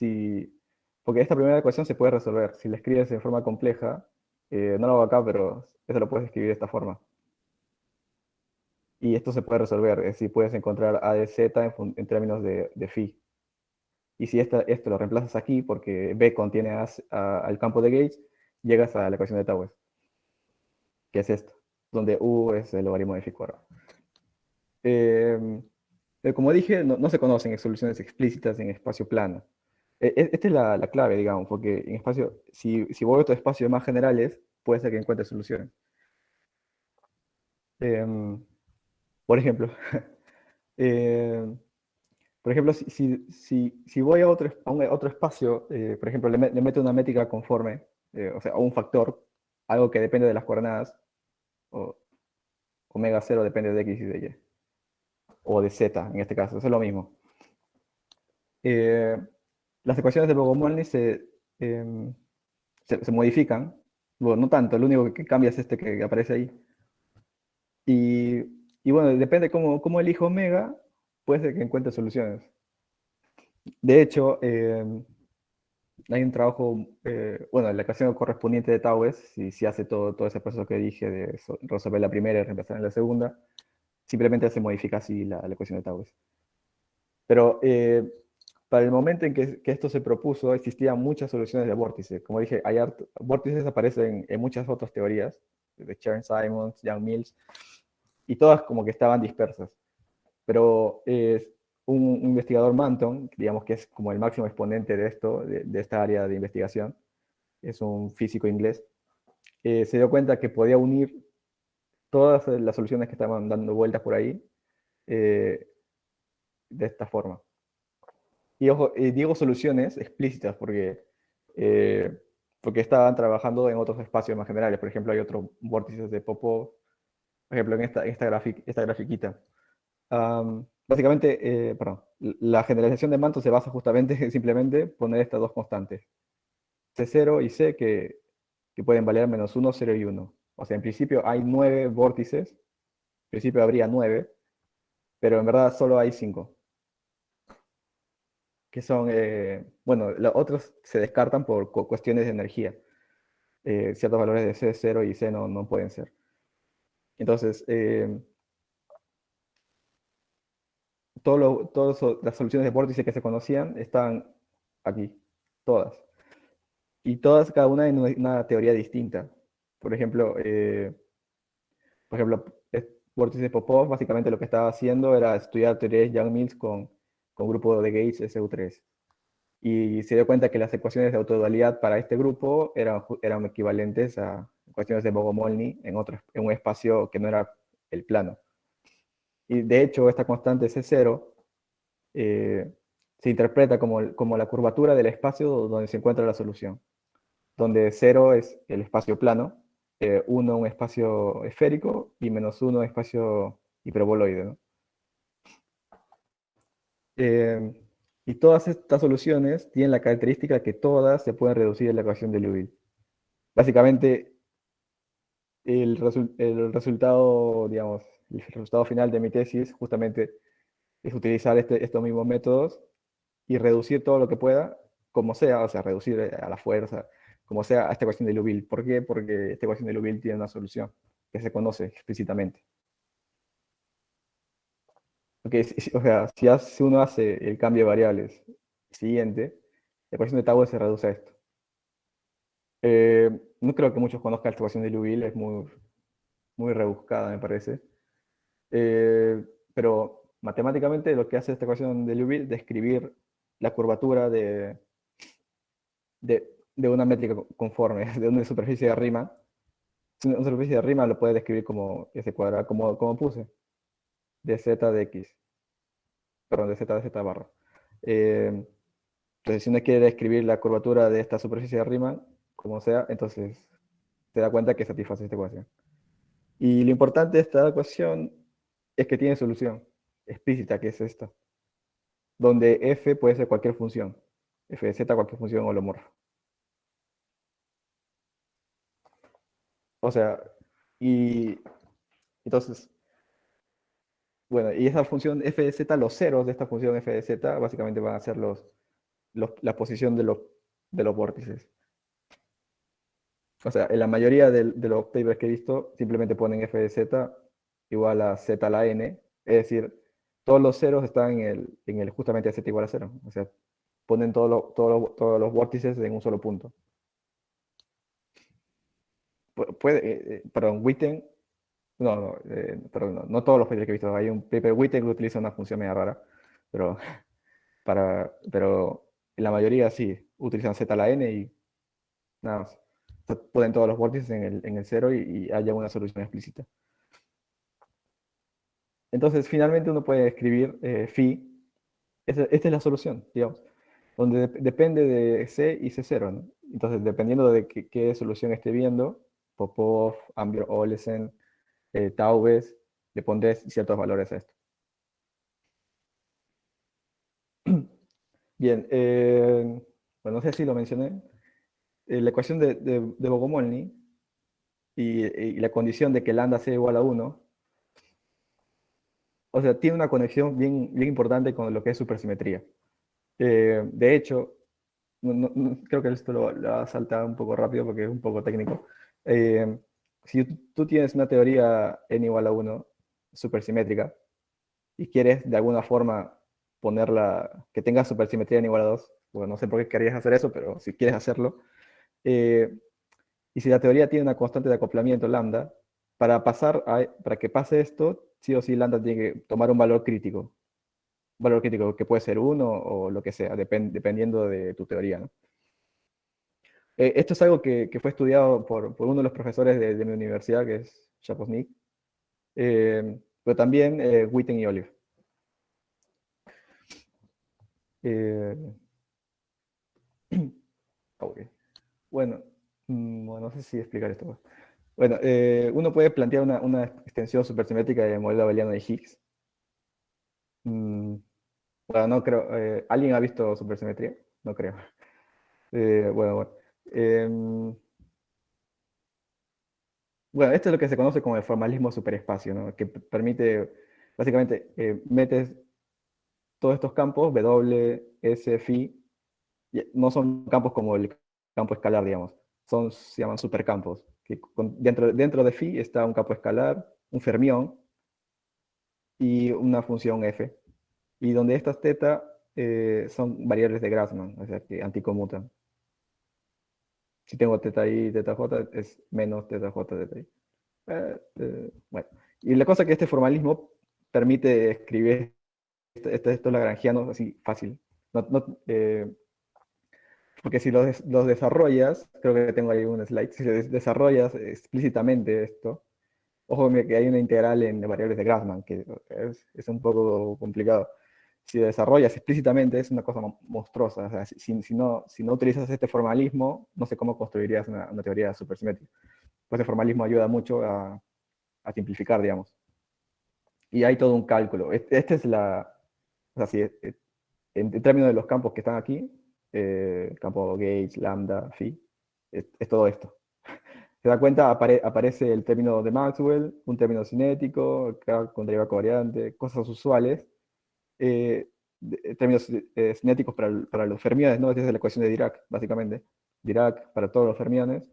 porque esta primera ecuación se puede resolver. Si la escribes en forma compleja, no lo hago acá, pero eso lo puedes escribir de esta forma. Y esto se puede resolver, es decir, puedes encontrar a de z en términos de phi. Y si esto lo reemplazas aquí, porque B contiene al campo de Gauge, llegas a la ecuación de Taues, que es esto, donde U es el logaritmo de phi cuadrado. Como dije, no se conocen soluciones explícitas en espacio plano. Esta es la clave, digamos, porque en espacio, si voy a otro espacio de más generales, puede ser que encuentre soluciones. Por ejemplo, eh, si voy a otro espacio, por ejemplo, le meto una métrica conforme, o sea, un factor, algo que depende de las coordenadas, o omega 0 depende de x y de y, o de z en este caso, eso es lo mismo. Las ecuaciones de Bogomolny se modifican, bueno, no tanto, lo único que cambia es este que aparece ahí. Y bueno, depende cómo elijo omega, puede ser que encuentre soluciones. De hecho, hay un trabajo, bueno, la ecuación correspondiente de Taues, si hace todo ese proceso que dije de resolver la primera y reemplazar en la segunda, simplemente se modifica así la ecuación de Taues. Pero para el momento en que esto se propuso, existían muchas soluciones de vórtices. Como dije, vórtices aparecen en muchas otras teorías, de Chern-Simons, Young-Mills, y todas como que estaban dispersas. Pero un investigador Manton, digamos que es como el máximo exponente de esto, de esta área de investigación, es un físico inglés, se dio cuenta que podía unir todas las soluciones que estaban dando vueltas por ahí de esta forma. Y ojo, digo soluciones explícitas eh, porque estaban trabajando en otros espacios más generales. Por ejemplo, hay otros vórtices de Popov, por ejemplo, en esta grafiquita. Básicamente, perdón, la generalización de mantos se basa justamente en simplemente poner estas dos constantes, C0 y C, que pueden valer -1, 0 y 1. O sea, en principio hay 9 vórtices, en principio habría 9, pero en verdad solo hay 5, que son, bueno, los otros se descartan por cuestiones de energía. Ciertos valores de C0 y C no pueden ser. Entonces, todas las soluciones de vórtice que se conocían están aquí, todas. Y todas, cada una en una teoría distinta. Por ejemplo, vórtice de Popov, básicamente lo que estaba haciendo era estudiar teorías de Yang-Mills con grupo de Gates SU3. Y se dio cuenta que las ecuaciones de autodualidad para este grupo eran equivalentes a ecuaciones de Bogomolny en un espacio que no era el plano. Y de hecho, esta constante C0 se interpreta como la curvatura del espacio donde se encuentra la solución, donde 0 es el espacio plano, 1 un espacio esférico y -1 un espacio hiperboloide, ¿no? Eh, y todas estas soluciones tienen la característica que todas se pueden reducir en la ecuación de Liouville. Básicamente, el resultado, digamos, el resultado final de mi tesis justamente es utilizar estos mismos métodos y reducir todo lo que pueda, como sea, o sea, reducir a la fuerza, como sea, a esta ecuación de Liouville. ¿Por qué? Porque esta ecuación de Liouville tiene una solución que se conoce explícitamente. Porque, o sea, si uno hace el cambio de variables siguiente, la ecuación de Tauer se reduce a esto. No creo que muchos conozcan esta ecuación de Liouville, es muy rebuscada, me parece. Pero matemáticamente lo que hace esta ecuación de Liouville es describir la curvatura de una métrica conforme, de una superficie de Riemann. Una superficie de Riemann lo puede describir como S cuadrado, como puse, de z de x, perdón, de z barra. Entonces, si uno quiere describir la curvatura de esta superficie de Riemann, como sea, entonces te da cuenta que satisface esta ecuación. Y lo importante de esta ecuación es que tiene solución explícita, que es esta, donde f puede ser cualquier función, f de z cualquier función holomorfa. O sea, y entonces, bueno, y esa función f de z, los ceros de esta función f de z, básicamente van a ser la posición de los vórtices. O sea, en la mayoría de los papers que he visto, simplemente ponen f de z igual a z a la n, es decir, todos los ceros están justamente z igual a 0. O sea, ponen todos los vórtices en un solo punto. Perdón, Witten, perdón, no todos los papers que he visto. Hay un paper Witten que utiliza una función media rara, pero, pero en la mayoría sí, utilizan z a la n y nada más. Ponen todos los vórtices en el 0 y haya una solución explícita. Entonces, finalmente uno puede escribir phi. Esta es la solución, digamos, donde depende de C y C0, ¿no? Entonces, dependiendo de qué solución esté viendo, Popov, Ambior, Olesen, Taubes, le pondré ciertos valores a esto. Bien, bueno, no sé si lo mencioné. La ecuación de Bogomolny y la condición de que lambda sea igual a 1, o sea, tiene una conexión bien, bien importante con lo que es supersimetría. De hecho, creo que esto lo va a saltar un poco rápido porque es un poco técnico. Eh, si tú tienes una teoría n igual a 1 supersimétrica y quieres de alguna forma ponerla, que tenga supersimetría n igual a 2, bueno, no sé por qué querías hacer eso, pero si quieres hacerlo, y si la teoría tiene una constante de acoplamiento lambda, para que pase esto, sí o sí lambda tiene que tomar un valor crítico que puede ser uno o lo que sea, dependiendo de tu teoría, ¿no? Esto es algo que fue estudiado por uno de los profesores de mi universidad, que es Shaposnik, pero también Witten y Olive. Eh, ok. Bueno, bueno, no sé si explicar esto. Bueno, uno puede plantear una extensión supersimétrica del modelo abeliano de Higgs. Mm, bueno, no creo. ¿Alguien ha visto supersimetría? No creo. Bueno. Em, bueno, esto es lo que se conoce como el formalismo superespacio, ¿no? Que permite, básicamente, metes todos estos campos, W, S, Phi, no son campos como el campo escalar, digamos. Se llaman supercampos. Que dentro de Phi está un campo escalar, un fermión y una función F. Y donde estas teta son variables de Grassmann, o sea, que anticonmutan. Si tengo teta i, teta j, es menos teta j, teta i. Bueno, y la cosa es que este formalismo permite escribir estos lagrangianos así fácil. Porque si los desarrollas, creo que tengo ahí un slide, si desarrollas explícitamente esto, ojo que hay una integral en variables de Grassmann, que es un poco complicado. Si desarrollas explícitamente es una cosa monstruosa. O sea, si no utilizas este formalismo, no sé cómo construirías una teoría supersimétrica. Pues el formalismo ayuda mucho a simplificar, digamos. Y hay todo un cálculo. Este es o sea, si, en términos de los campos que están aquí, campo Gauge, lambda, phi, es todo esto. Se da cuenta, aparece el término de Maxwell, un término cinético, acá con derivada covariante, cosas usuales. Términos cinéticos para los fermiones, ¿no? Esa es la ecuación de Dirac, básicamente. Dirac para todos los fermiones.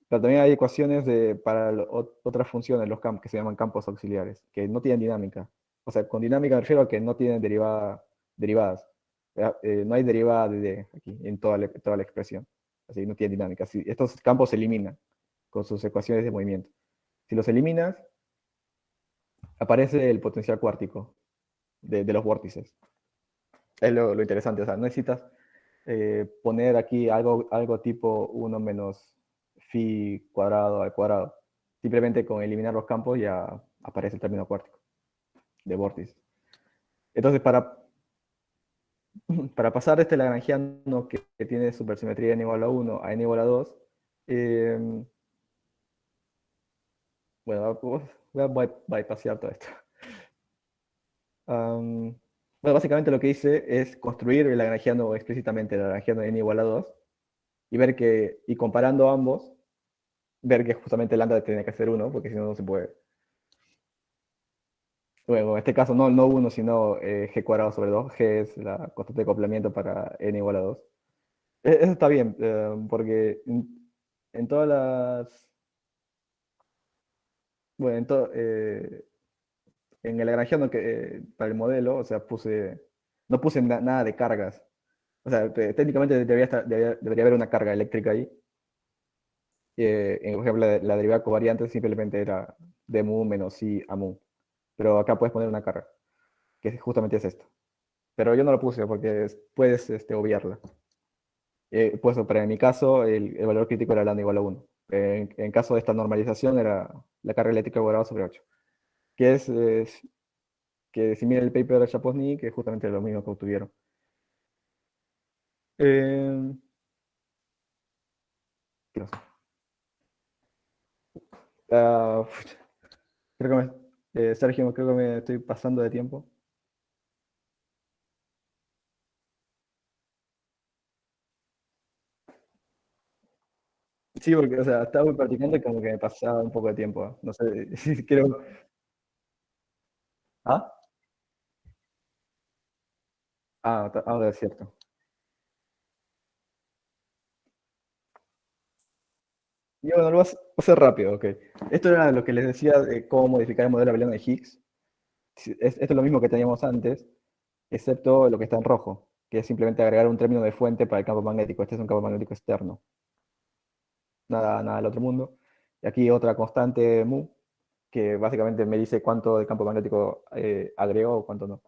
Pero también hay ecuaciones para otras funciones, los campos, que se llaman campos auxiliares, que no tienen dinámica. O sea, con dinámica me refiero a que no tienen derivadas. No hay derivada de D aquí en toda la expresión. Así no tiene dinámica. Así, estos campos se eliminan con sus ecuaciones de movimiento. Si los eliminas, aparece el potencial cuártico de los vórtices. Es lo interesante. O sea, no necesitas poner aquí algo tipo 1 menos phi cuadrado al cuadrado. Simplemente con eliminar los campos ya aparece el término cuártico de vórtice. Entonces, para pasar este lagrangiano que tiene supersimetría n igual a 1 a n igual a 2, bueno, voy a bypassear todo esto. Bueno, básicamente lo que hice es construir el lagrangiano explícitamente, el lagrangiano de n igual a 2, y comparando ambos, ver que justamente lambda tiene que ser 1, porque si no, no se puede. Bueno, en este caso no 1, sino g cuadrado sobre 2. G es la constante de acoplamiento para n igual a 2. Eso está bien, porque en todas las... Bueno, en el lagrangiano para el modelo, o sea, no puse nada de cargas. O sea, técnicamente debería haber una carga eléctrica ahí. Por ejemplo, la derivada covariante simplemente era de mu menos i a mu. Pero acá puedes poner una carga, que justamente es esto. Pero yo no lo puse porque puedes obviarla. Pues para mi caso, el valor crítico era lambda igual a 1. En caso de esta normalización, era la carga eléctrica cuadrada sobre 8. Que si mira el paper de Chaposny, que es justamente lo mismo que obtuvieron. Eh, ¿Qué más? Ah, creo que Sergio, creo que me estoy pasando de tiempo. Sí, porque, o sea, estaba muy practicando y como que me pasaba un poco de tiempo. No sé si quiero. ¿Ah? Ahora es cierto. Y bueno, lo vas a hacer rápido, ok. Esto era lo que les decía de cómo modificar el modelo abeliano de Higgs. Esto es lo mismo que teníamos antes, excepto lo que está en rojo, que es simplemente agregar un término de fuente para el campo magnético. Este es un campo magnético externo. Nada del otro mundo. Aquí otra constante mu, que básicamente me dice cuánto de campo magnético agregó o cuánto no.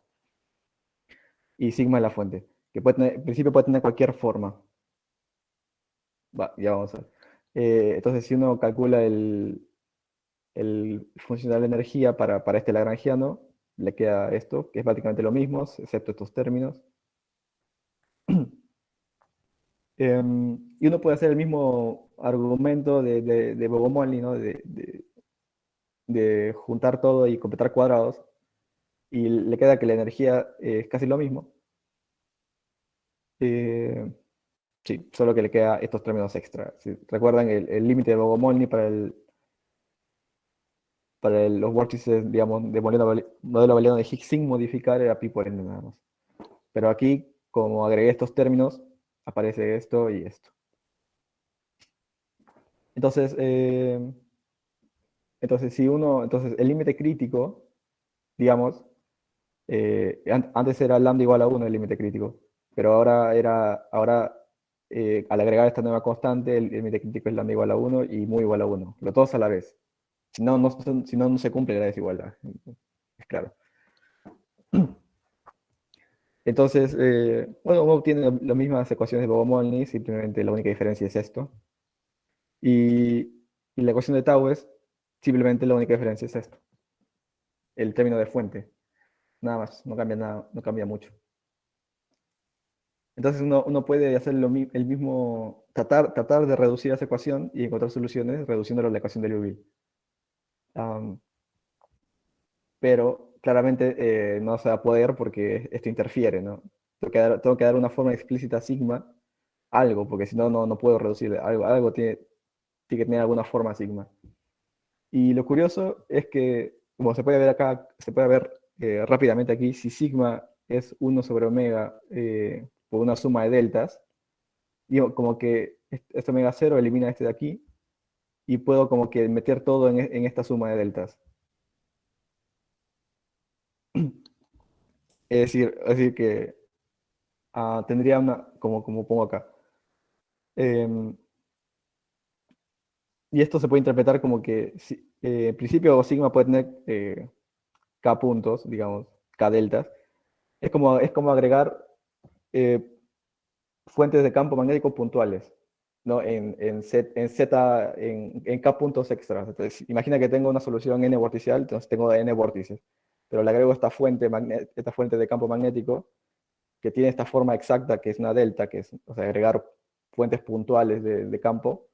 Y sigma es la fuente, que puede tener, en principio puede tener cualquier forma. Ya vamos a ver. Entonces, si uno calcula el funcional de energía para este lagrangiano, le queda esto, que es básicamente lo mismo, excepto estos términos. Y uno puede hacer el mismo argumento de Bogomolny, ¿no? De juntar todo y completar cuadrados, y le queda que la energía es casi lo mismo. Eh, sí, solo que le queda estos términos extra. Si recuerdan, el límite de Bogomolny para los vórtices, digamos, de modelo booleano de Higgs sin modificar era pi por n nada más. Pero aquí, como agregué estos términos, aparece esto y esto. Entonces, entonces el límite crítico, digamos, antes era lambda igual a 1 el límite crítico, pero ahora al agregar esta nueva constante, el límite crítico es lambda igual a 1 y mu igual a 1, los dos a la vez. Si no, no se cumple la desigualdad. Es claro. Entonces, bueno, uno obtiene las mismas ecuaciones de Bogomolny, simplemente la única diferencia es esto. Y, y la ecuación de Tau es simplemente la única diferencia es esto, el término de fuente. Nada más, no cambia nada, no cambia mucho. Entonces uno puede hacer el mismo, tratar de reducir esa ecuación y encontrar soluciones reduciéndolo a la ecuación de Liouville. Um, pero claramente no se va a poder porque esto interfiere, ¿no? Tengo que dar una forma explícita sigma, algo, porque si no, no puedo reducir algo tiene que tener alguna forma sigma. Y lo curioso es que, como se puede ver acá, se puede ver rápidamente aquí, si sigma es 1 sobre omega por una suma de deltas, digo, como que este omega 0 elimina este de aquí, y puedo como que meter todo en esta suma de deltas. Es decir que tendría como pongo acá. Em, y esto se puede interpretar como que, en principio, sigma puede tener k puntos, digamos, k deltas. Es como agregar eh, fuentes de campo magnético puntuales, ¿no? En k puntos extras. Entonces, imagina que tengo una solución n vorticial, entonces tengo n vórtices, pero le agrego esta fuente de campo magnético que tiene esta forma exacta, que es una delta, que es, o sea, agregar fuentes puntuales de campo.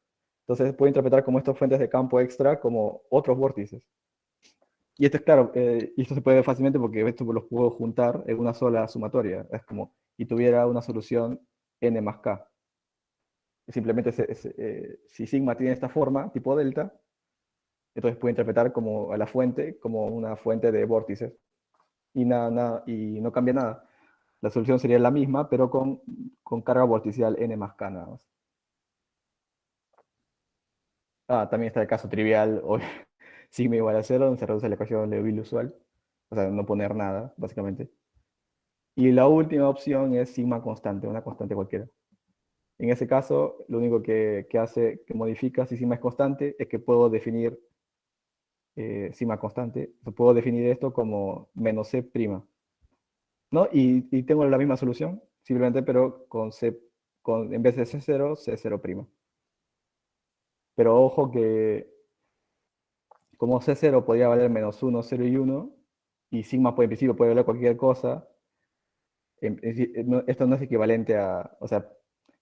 Entonces puedo interpretar como estas fuentes de campo extra como otros vórtices. Y esto es claro, y esto se puede ver fácilmente porque esto los puedo juntar en una sola sumatoria. Es como si tuviera una solución n más k. Simplemente si sigma tiene esta forma, tipo delta, entonces puedo interpretar como a la fuente como una fuente de vórtices. Y no cambia nada. La solución sería la misma, pero con carga vorticial n más k nada más. También está el caso trivial, o sigma igual a 0, donde se reduce la ecuación de Liouville usual. O sea, no poner nada, básicamente. Y la última opción es sigma constante, una constante cualquiera. En ese caso, lo único que modifica si sigma es constante es que puedo definir sigma constante. Puedo definir esto como menos c', ¿no? Y tengo la misma solución, simplemente, pero en vez de C0, C0'. Pero ojo que como C0 podría valer menos 1, 0 y 1, y sigma en principio puede valer cualquier cosa, esto no es equivalente o sea,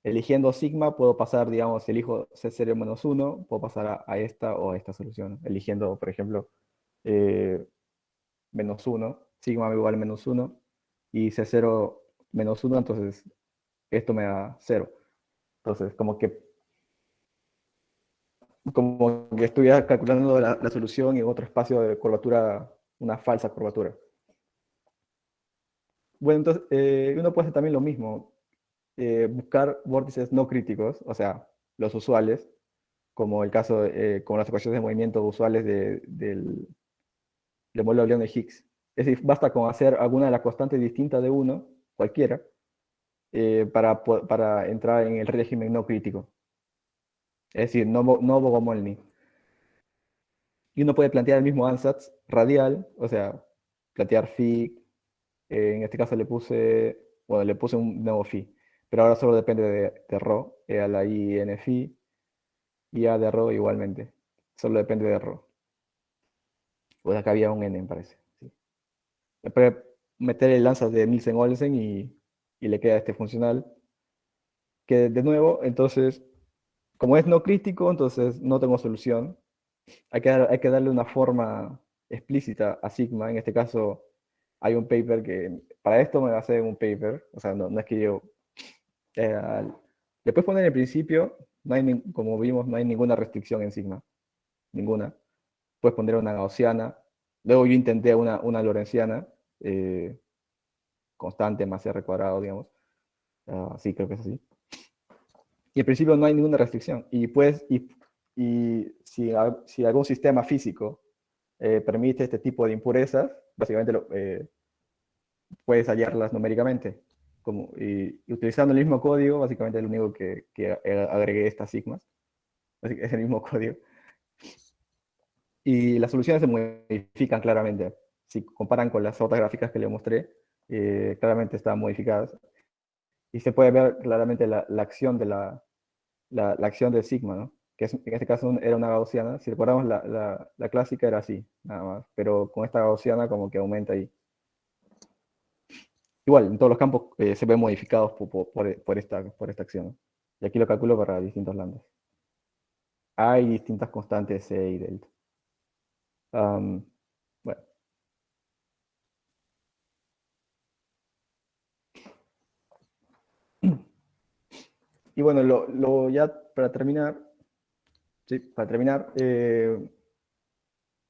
eligiendo sigma puedo pasar, digamos, si elijo C0 menos 1, puedo pasar a esta o a esta solución. Eligiendo, por ejemplo, eh, menos 1, sigma igual a menos 1, y C0 menos 1, entonces esto me da 0. Entonces, como que estuviera calculando la solución en otro espacio de curvatura, una falsa curvatura. Bueno, entonces, uno puede hacer también lo mismo, buscar vórtices no críticos, o sea, los usuales, como el caso, como las ecuaciones de movimiento usuales del modelo de León de Higgs. Es decir, basta con hacer alguna de las constantes distintas de uno, cualquiera, para entrar en el régimen no crítico. Es decir, no Bogomolny. Y uno puede plantear el mismo ansatz radial, o sea, plantear phi. En este caso le puse un nuevo phi, pero ahora solo depende de rho, a la i n phi, y a de rho igualmente. Solo depende de rho. Pues acá había un n, me parece. Sí. Le puede meter el ansatz de Nielsen-Olsen y le queda este funcional. Que de nuevo, entonces, como es no crítico, entonces no tengo solución. Hay que darle una forma explícita a sigma. En este caso, hay un paper que, para esto me basé en un paper, o sea, no es que yo, le puedes poner en el principio, como vimos, no hay ninguna restricción en sigma, ninguna. Puedes poner una gaussiana, luego yo intenté una lorentziana, eh, constante más r cuadrado, digamos. Sí, creo que es así. Y en principio no hay ninguna restricción. Y si algún sistema físico permite este tipo de impurezas, básicamente puedes hallarlas numéricamente. Y utilizando el mismo código, básicamente es lo único que agregué estas sigmas. Así que es el mismo código. Y las soluciones se modifican claramente. Si comparan con las otras gráficas que le mostré, claramente están modificadas. Y se puede ver claramente la acción la acción de sigma, ¿no? Que en este caso era una gaussiana. Si recordamos, la clásica era así, nada más. Pero con esta gaussiana como que aumenta ahí. Igual, en todos los campos se ven modificados por esta acción, ¿no? Y aquí lo calculo para distintos lambdas. Hay distintas constantes C y delta. Bueno. Y bueno, ya para terminar, ¿sí? Para terminar,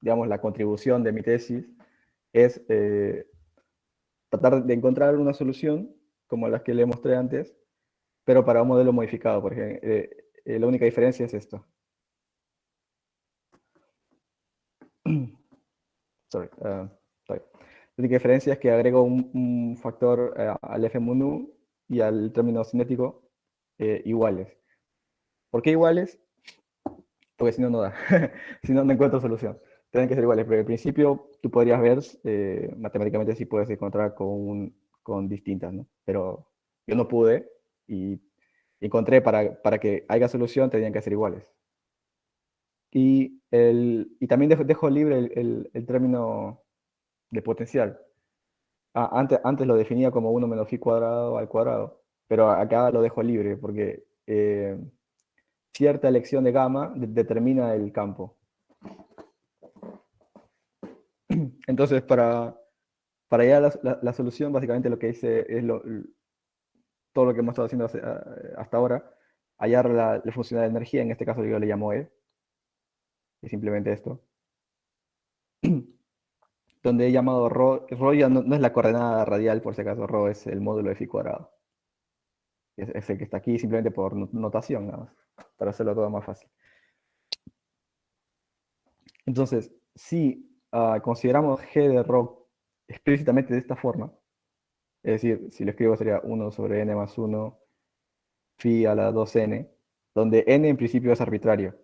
digamos, la contribución de mi tesis es tratar de encontrar una solución como las que le mostré antes, pero para un modelo modificado, por ejemplo. La única diferencia es esto. Sorry, sorry. La única diferencia es que agrego un factor al f mu y al término cinético iguales. ¿Por qué iguales? Porque si no, no da. Si no, no encuentro solución. Tienen que ser iguales, pero al principio tú podrías ver matemáticamente si puedes encontrar con distintas, ¿no? Pero yo no pude y encontré para que haya solución tenían que ser iguales. Y también dejo libre el término de potencial. Antes lo definía como 1 menos phi cuadrado al cuadrado, pero acá lo dejo libre porque cierta elección de gamma determina el campo. Entonces, para hallar la solución, básicamente lo que hice es todo lo que hemos estado haciendo hasta ahora, hallar la función de energía, en este caso yo le llamo E, y simplemente esto, donde he llamado ρ ya no es la coordenada radial, por si acaso, ρ es el módulo de phi cuadrado. Es el que está aquí simplemente por notación, nada más, para hacerlo todo más fácil. Entonces, si consideramos g de ρ explícitamente de esta forma, es decir, si lo escribo sería 1 sobre n más 1 phi a la 2n, donde n en principio es arbitrario,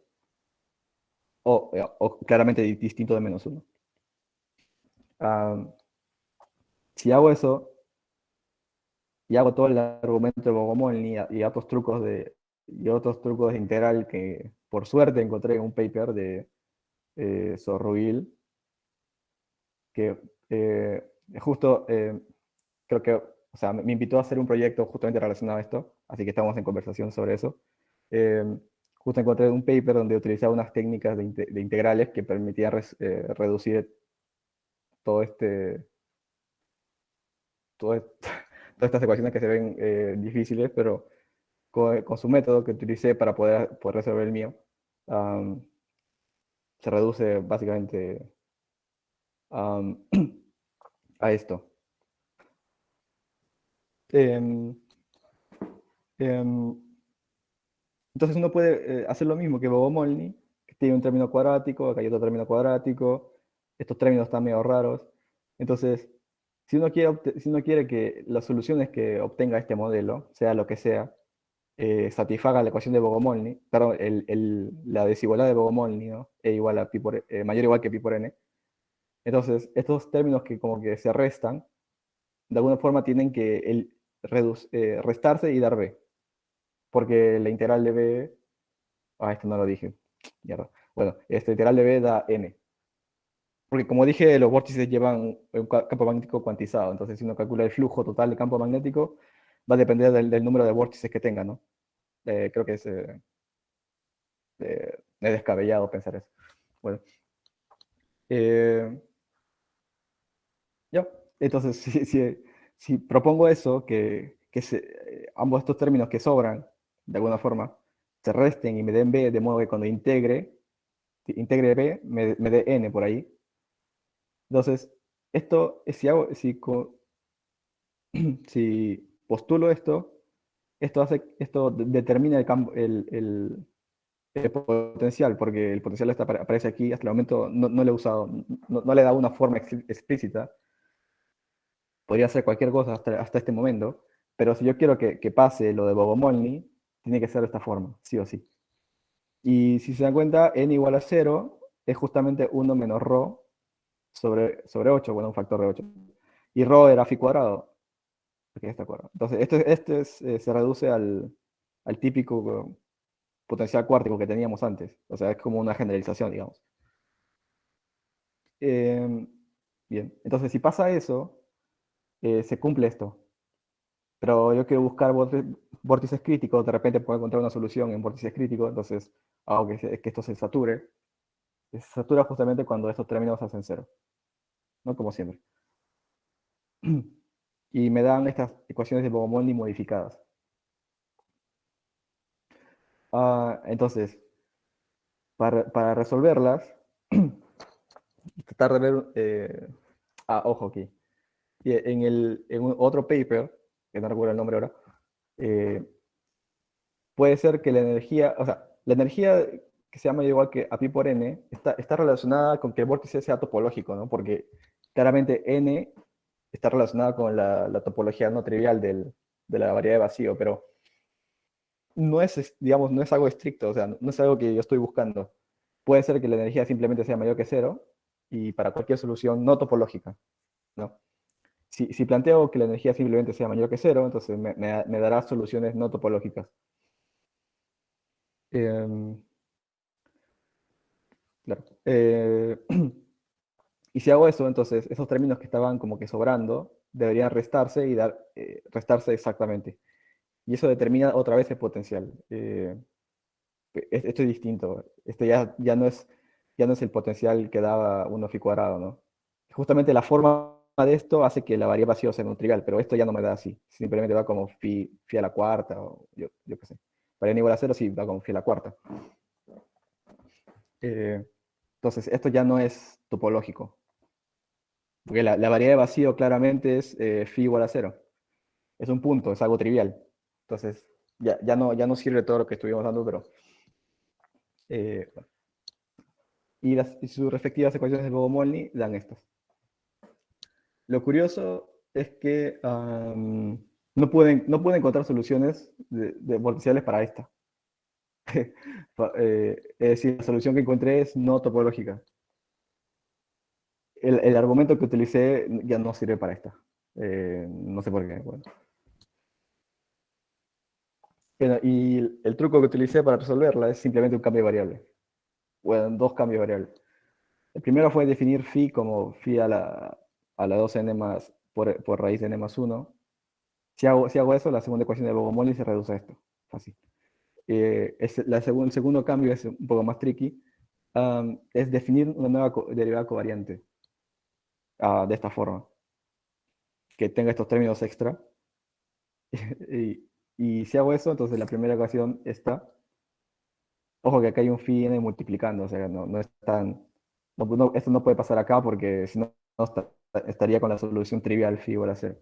o claramente distinto de menos 1. Si hago eso, y hago todo el argumento de Bogomolny y otros trucos de integral que por suerte encontré en un paper de Zorruil, que justo creo que, o sea, me invitó a hacer un proyecto justamente relacionado a esto, así que estamos en conversación sobre eso. Eh, Justo encontré un paper donde utilizaba unas técnicas de integrales que permitían reducir todo todo todas estas ecuaciones que se ven difíciles, pero con su método que utilicé para poder resolver el mío, se reduce básicamente um, a esto. Em, em, entonces uno puede hacer lo mismo que Bogomolny, que tiene un término cuadrático, acá hay otro término cuadrático, estos términos están medio raros. Entonces, si uno quiere que las soluciones que obtenga este modelo, sea lo que sea, satisfaga la ecuación de Bogomolny, perdón, la desigualdad de Bogomolny, ¿no? E igual a pi por, mayor o igual que pi por n. Entonces, estos términos que como que se restan, de alguna forma tienen que restarse y dar b, porque la integral de b, esto no lo dije, mierda. Bueno, esta integral de b da n. Porque como dije, los vórtices llevan un campo magnético cuantizado, entonces si uno calcula el flujo total de campo magnético, va a depender del número de vórtices que tenga, ¿no? Creo que es descabellado pensar eso. Bueno, ya, entonces si propongo eso, ambos estos términos que sobran, de alguna forma, se resten y me den b, de modo que cuando integre b, me dé n por ahí. Entonces, esto, si postulo esto determina el campo, el potencial, porque el potencial aparece aquí, hasta el momento no lo he usado, no le he dado una forma explícita, podría ser cualquier cosa hasta este momento, pero si yo quiero que pase lo de Bogomolny, tiene que ser de esta forma, sí o sí. Y si se dan cuenta, n igual a 0 es justamente 1 menos rho sobre 8, bueno, un factor de 8. Y rho era phi cuadrado, porque está cuadrado. Entonces, se reduce al típico potencial cuártico que teníamos antes. O sea, es como una generalización, digamos. Bien, entonces si pasa eso, se cumple esto. Pero yo quiero buscar vórtices críticos, de repente puedo encontrar una solución en vórtices críticos, entonces hago que esto se sature. Se satura justamente cuando estos términos hacen cero, ¿no? Como siempre. Y me dan estas ecuaciones de Bogomolny modificadas. Entonces, para resolverlas, tratar de ver... ojo aquí. Y en otro paper, que no recuerdo el nombre ahora, puede ser que la energía, o sea, la energía que se llama igual que a pi por n, está relacionada con que el vórtice sea topológico, ¿no? Porque claramente n está relacionada con la topología no trivial de la variedad de vacío, pero digamos, no es algo estricto, o sea, no es algo que yo estoy buscando. Puede ser que la energía simplemente sea mayor que cero y para cualquier solución no topológica, ¿no? Si planteo que la energía simplemente sea mayor que cero, entonces me dará soluciones no topológicas. Claro. Y si hago eso, entonces esos términos que estaban como que sobrando deberían restarse y restarse exactamente. Y eso determina otra vez el potencial. Esto es distinto. Esto ya no es el potencial que daba 1 phi cuadrado, ¿no? Justamente la forma de esto hace que la variable vacío sea no trivial, pero esto ya no me da así. Simplemente va como phi a la cuarta, o yo qué sé. Para n igual a 0, sí, va como phi a la cuarta. Entonces, esto ya no es topológico. Porque la variedad de vacío claramente es phi igual a 0. Es un punto, es algo trivial. Entonces, ya no sirve todo lo que estuvimos dando, pero... bueno. Y sus respectivas ecuaciones de Bogomolny dan estas. Lo curioso es que no pude encontrar soluciones de vorticiales para esta. Es decir, la solución que encontré es no topológica. El argumento que utilicé ya no sirve para esta. No sé por qué. Bueno. Y el truco que utilicé para resolverla es simplemente un cambio de variable. Bueno, dos cambios de variable. El primero fue definir phi como phi a la 2n más por raíz de n más 1. Si hago eso, la segunda ecuación de Bogomolny se reduce a esto. Fácil. El segundo cambio es un poco más tricky. Es definir una nueva derivada covariante de esta forma, que tenga estos términos extra. y si hago eso, entonces la primera ecuación está. Ojo que acá hay un phi n multiplicando, o sea, no es tan... esto no puede pasar acá porque si no, estaría con la solución trivial phi igual a 0.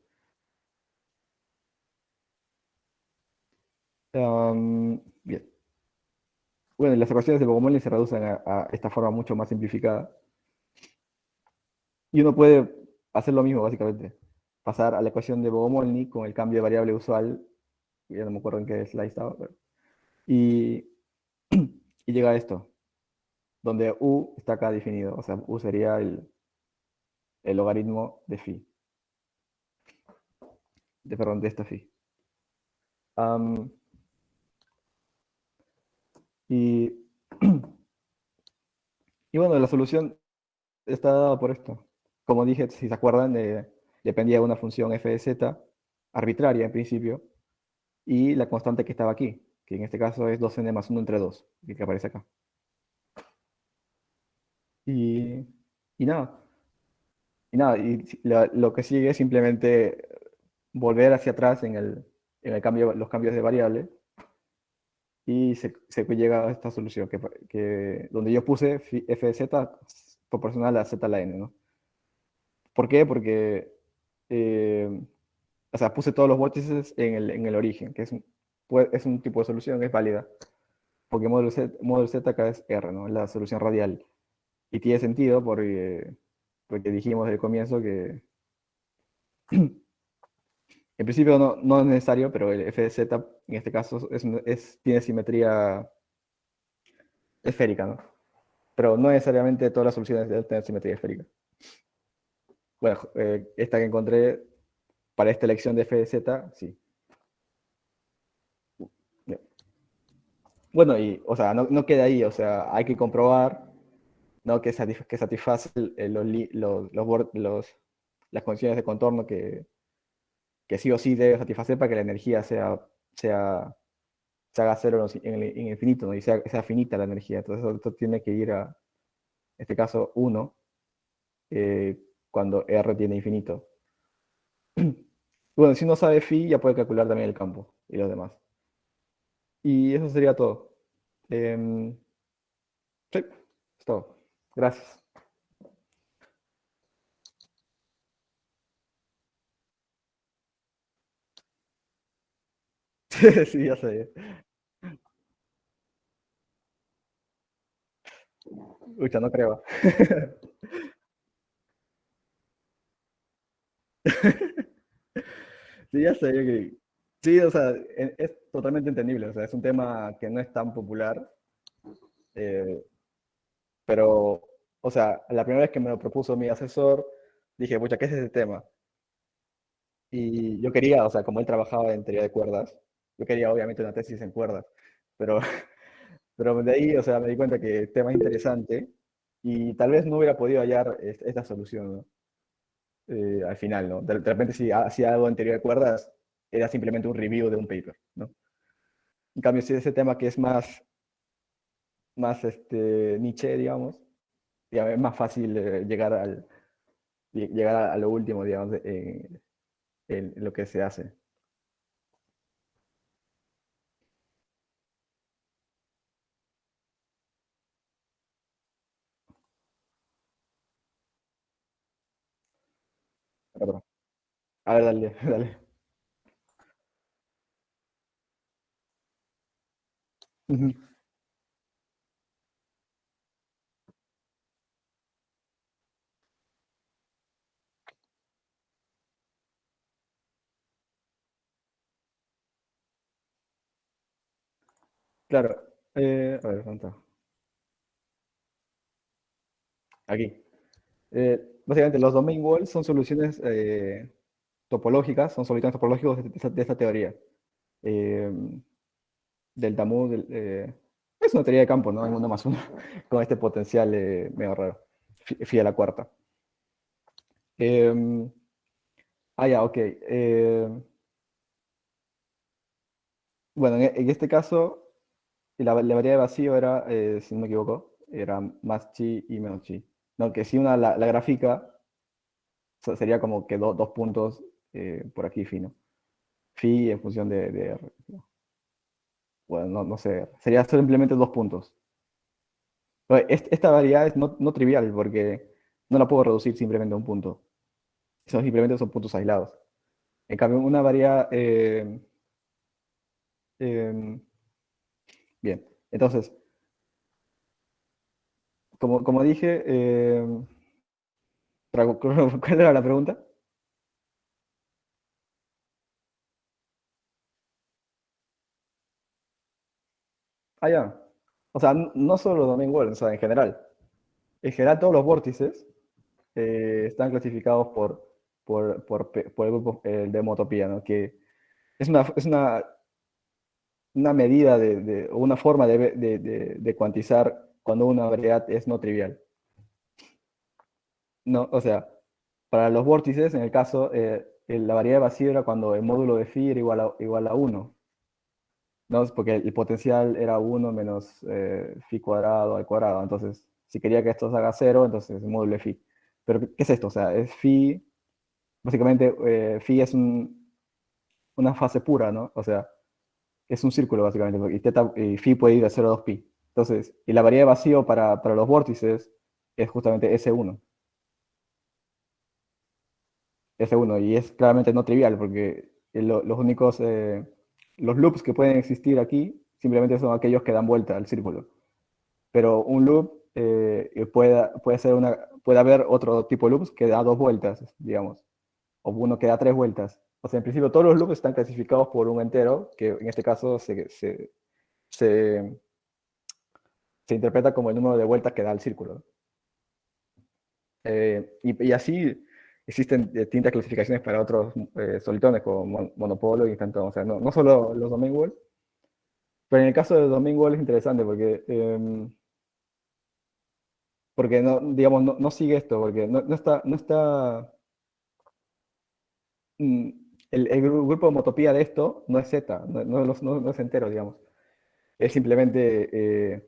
Bien. Bueno, las ecuaciones de Bogomolny se reducen a esta forma mucho más simplificada. Y uno puede hacer lo mismo, básicamente. Pasar a la ecuación de Bogomolny con el cambio de variable usual ya no me acuerdo en qué slide estaba, y, y llega a esto, donde u está acá definido, o sea, u sería el logaritmo de phi, perdón, de esta phi. Am, y, y bueno, la solución está dada por esto. Como dije, si se acuerdan, dependía de una función f de z, arbitraria en principio, y la constante que estaba aquí, que en este caso es 2n más 1 entre 2, que aparece acá. Y, y nada, lo que sigue es simplemente volver hacia atrás en el cambio, los cambios de variable, y se llega a esta solución, donde yo puse f de z proporcional a z a la n, ¿no? ¿Por qué? Porque, o sea, puse todos los vórtices en el origen, que es un tipo de solución, es válida, porque módulo z acá es R, ¿no? Es la solución radial. Y tiene sentido porque dijimos desde el comienzo que en principio no es necesario, pero el f de z en este caso tiene simetría esférica, ¿no? Pero no necesariamente todas las soluciones deben tener simetría esférica. Bueno, esta que encontré para esta elección de f de z, sí. Bueno, y, o sea, no queda ahí, o sea, hay que comprobar, ¿no? Que satisface las condiciones de contorno que sí o sí debe satisfacer para que la energía sea, se haga cero en el infinito, ¿no? Y sea finita la energía. Entonces, esto tiene que ir en este caso, 1, cuando R tiene infinito. Bueno, si uno sabe phi, ya puede calcular también el campo y los demás. Y eso sería todo. Em, sí, es todo. Gracias. Sí, ya sé. Ucha, no creo. Sí, ya sé. Sí, o sea, es totalmente entendible. O sea, es un tema que no es tan popular. eh, pero, o sea, la primera vez que me lo propuso mi asesor, dije, pucha, ¿qué es ese tema? Y yo quería, o sea, como él trabajaba en teoría de cuerdas, yo quería obviamente una tesis en cuerdas, pero, pero de ahí, o sea, me di cuenta que el tema es interesante y tal vez no hubiera podido hallar esta solución, ¿no? Al final, ¿no? De repente si hacía algo en teoría de cuerdas, era simplemente un review de un paper, ¿no? En cambio, si ese tema que es más niche, digamos, ya es más fácil llegar a lo último, digamos, en lo que se hace. Pero, a ver, dale, dale. Ujú. Claro. A ver, ¿dónde está? Aquí. Básicamente, los domain walls son soluciones topológicas, son soluciones topológicos de esta teoría. Eh, del Tamu, es una teoría de campo, ¿no? En uno más uno, con este potencial medio raro. Fui a la cuarta. Eh, ya, ok. Bueno, en este caso, la variedad de vacío era, si no me equivoco, era más chi y menos chi. No, que si una la grafica, sería como que dos puntos por aquí, fino. Phi en función de R. Bueno, no sé, sería simplemente 2 puntos. Oye, esta variedad es no trivial porque no la puedo reducir simplemente a un punto. Simplemente son puntos aislados. En cambio, una variedad, em, bien, entonces, como dije, ¿cuál era la pregunta? Ah, ya. O sea, no solo domain wall, o sea, en general. En general, todos los vórtices están clasificados por el grupo de Homotopía, ¿no? Que es una medida o una forma de cuantizar cuando una variedad es no trivial. No, o sea, para los vórtices, en el caso, la variedad de vacío era cuando el módulo de phi era igual a 1, ¿no? Es porque el potencial era 1 menos phi cuadrado al cuadrado. Entonces, si quería que esto se haga 0, entonces el módulo de phi. Pero, ¿qué es esto? O sea, es phi, básicamente, phi es una fase pura, ¿no? O sea, es un círculo, básicamente, y phi puede ir de 0 a 2pi. Entonces, y la variedad de vacío para los vórtices es justamente S1. S1, y es claramente no trivial, porque los loops que pueden existir aquí simplemente son aquellos que dan vuelta al círculo. Pero un loop puede haber otro tipo de loops que da dos vueltas, digamos, o uno que da tres vueltas. O sea, en principio todos los loops están clasificados por un entero, que en este caso se, se interpreta como el número de vueltas que da el círculo. Y así existen distintas clasificaciones para otros solitones como monopolo y instantón. O sea, no solo los domain wall, pero en el caso de domain wall es interesante porque no, digamos, no sigue esto, porque no está mm, el grupo de homotopía de esto no es Z, no es entero, digamos. Es simplemente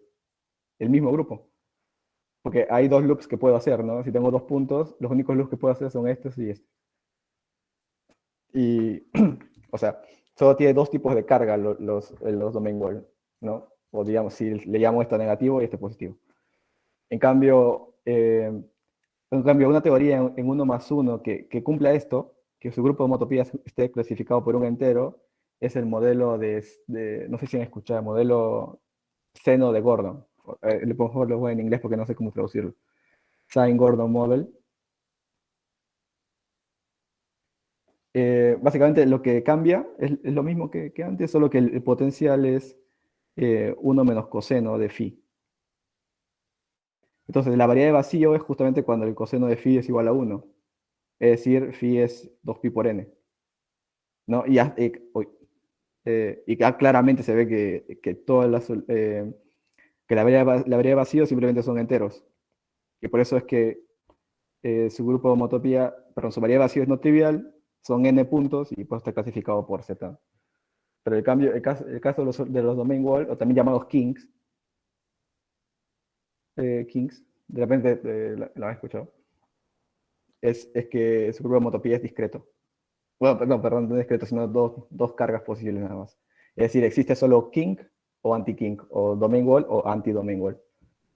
el mismo grupo. Porque hay dos loops que puedo hacer, ¿no? Si tengo dos puntos, los únicos loops que puedo hacer son estos y estos. Y, o sea, solo tiene dos tipos de carga los domain wall, ¿no? O digamos, si le llamo esto negativo y este positivo. En cambio, una teoría en 1 más 1 que cumpla esto, que su grupo de homotopías esté clasificado por un entero, es el modelo no sé si han escuchado, el modelo seno de Gordon. Le pongo lo voy en inglés porque no sé cómo traducirlo. Sine-Gordon Model. Básicamente lo que cambia es lo mismo que antes, solo que el potencial es 1 menos coseno de phi. Entonces, la variedad de vacío es justamente cuando el coseno de phi es igual a 1. Es decir, phi es 2pi por n. ¿No? Y claramente se ve que todas que la variedad de vacío simplemente son enteros. Y por eso es que su grupo de homotopía, perdón, su variedad de vacío es no trivial, son n puntos y puede estar clasificado por z. Pero el caso de los domain wall, o también llamados kings, de repente la has escuchado, es que su grupo de homotopía es discreto. Bueno, perdón, no discreto, sino dos cargas posibles nada más. Es decir, existe solo king o anti-king, o domain wall o anti-domain wall.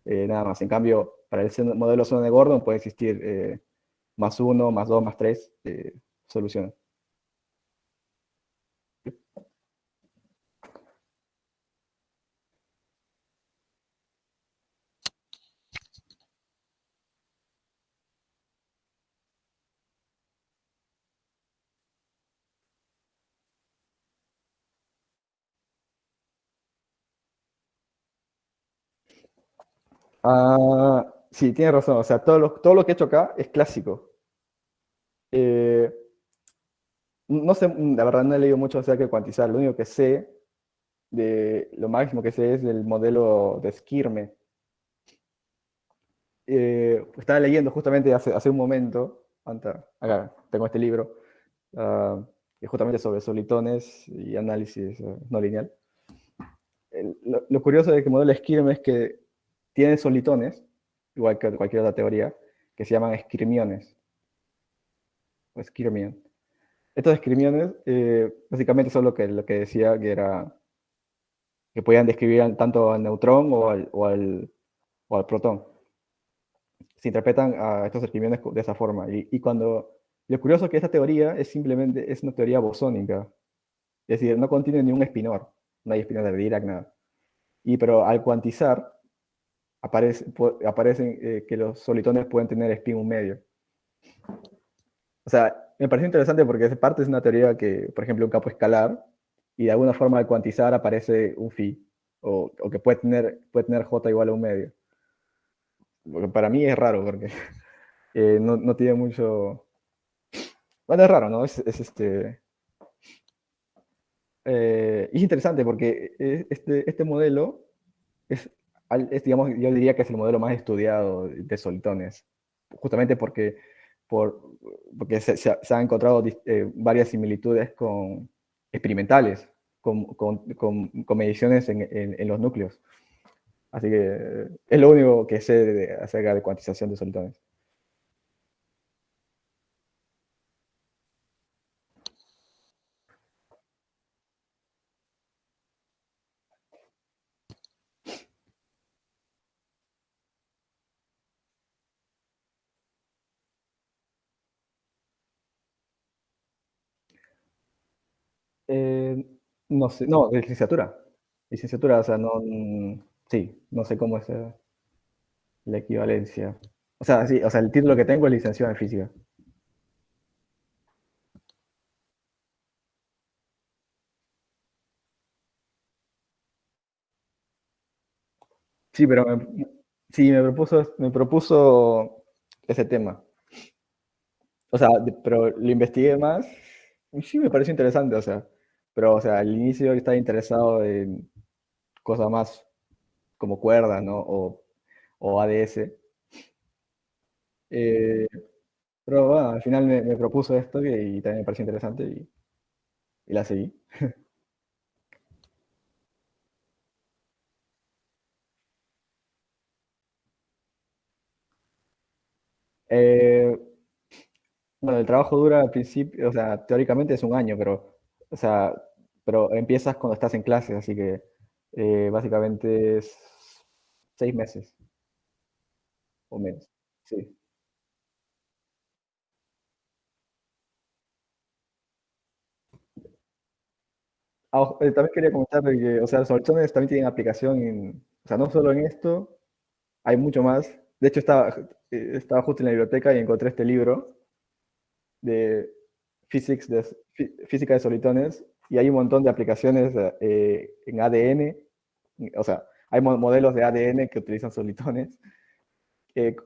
Nada más. En cambio, para el modelo zona de Gordon puede existir más uno, más dos, más tres soluciones. Sí, tiene razón. O sea, todo lo que he hecho acá es clásico. Eh, no sé, la verdad no he leído mucho acerca de cuantizar. Lo único que sé, lo máximo que sé es del modelo de Skirme. Estaba leyendo justamente hace un momento, acá tengo este libro, que es justamente sobre solitones y análisis no lineal. Lo curioso de que el modelo Skirme es que tiene solitones, igual que cualquier otra teoría, que se llaman esquirmiones, o skirmion. Estos esquirmiones básicamente son lo que decía que podían describir tanto al neutrón o al protón. Se interpretan a estos esquirmiones de esa forma. Lo curioso es que esta teoría es una teoría bosónica, es decir, no contiene ni un espinor, no hay espinor de Dirac, nada. Pero al cuantizar, aparecen que los solitones pueden tener spin un medio. O sea, me pareció interesante porque es parte de una teoría que, por ejemplo, un campo escalar, y de alguna forma al cuantizar aparece un phi. o que puede tener J igual a un medio. Porque para mí es raro, porque no tiene mucho... Bueno, es raro, ¿no? Es interesante porque este modelo digamos, yo diría que es el modelo más estudiado de solitones, justamente por, porque se han encontrado varias similitudes experimentales con mediciones en los núcleos. Así que es lo único que sé acerca de cuantización de solitones. Eh, no sé, no, de licenciatura. Licenciatura, o sea, no, sí, no sé cómo es la equivalencia. O sea, sí, o sea, el título que tengo es licenciado en física. Sí, pero sí, me propuso ese tema. O sea, pero lo investigué más y sí me pareció interesante, o sea, pero, o sea, al inicio estaba interesado en cosas más como cuerdas, ¿no? O ADS. Eh, pero bueno, al final me propuso esto y también me pareció interesante y la seguí. Eh, bueno, el trabajo dura al principio, o sea, teóricamente es un año, o sea, pero empiezas cuando estás en clase, así que básicamente es 6 meses o menos. Sí. También quería comentar de que, o sea, los soluciones también tienen aplicación o sea, no solo en esto, hay mucho más. De hecho, estaba justo en la biblioteca y encontré este libro de, física de solitones y hay un montón de aplicaciones en ADN, o sea, hay modelos de ADN que utilizan solitones,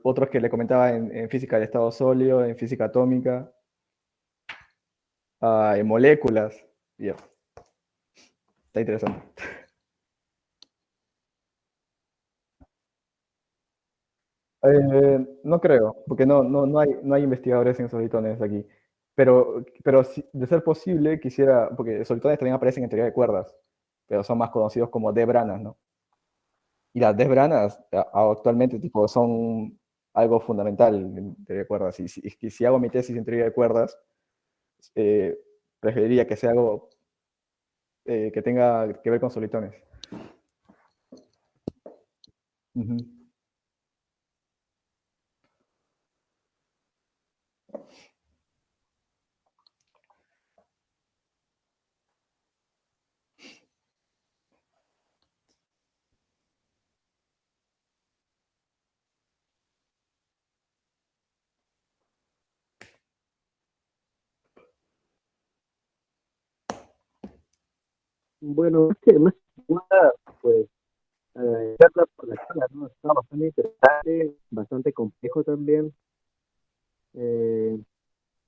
otros que le comentaba en física del estado sólido, en física atómica, en moléculas, y está interesante. No creo, porque no hay investigadores en solitones aquí. Pero de ser posible, quisiera, porque solitones también aparecen en teoría de cuerdas, pero son más conocidos como D-branas, ¿no? Y las D-branas actualmente tipo, son algo fundamental en teoría de cuerdas. Y si hago mi tesis en teoría de cuerdas, eh, preferiría que sea algo que tenga que ver con solitones. Ujú. Bueno, más que nada, pues, charla por la charla, ¿no? Está bastante interesante, bastante complejo también, eh,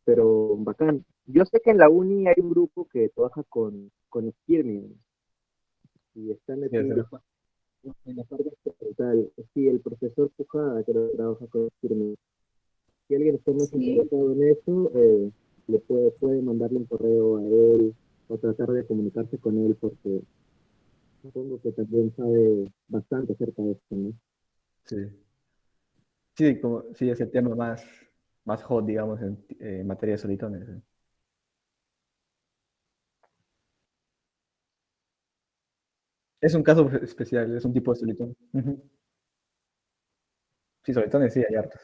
pero bacán. Yo sé que en la uni hay un grupo que trabaja con Skirmy y están Sí, aquí en la parte experimental. Sí, el profesor Pujada creo que trabaja con Skirmy. Si alguien está más interesado en eso, puede mandarle un correo a él o tratar de comunicarse con él porque supongo que también sabe bastante acerca de esto, ¿no? sí. Sí, es el tema más hot, digamos, en materia de solitones. Es un caso especial, es un tipo de solitón. Ujú. Sí, solitones sí, hay hartos.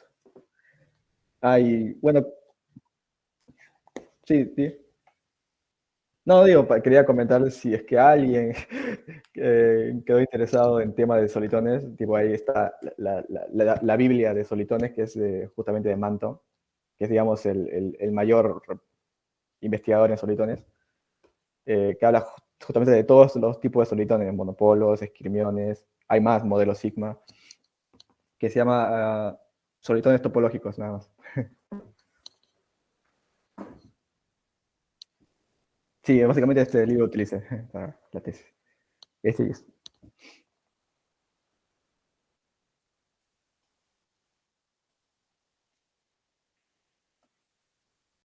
Bueno, sí, sí. No, digo, quería comentar si es que alguien quedó interesado en tema de solitones, tipo ahí está la Biblia de solitones, que es justamente de Manton, que es, digamos, el mayor investigador en solitones, que habla justamente de todos los tipos de solitones, monopolos, esquirmiones, hay más modelos Sigma, que se llama solitones topológicos, nada más. Sí, básicamente este libro utilicé para la tesis. Este es.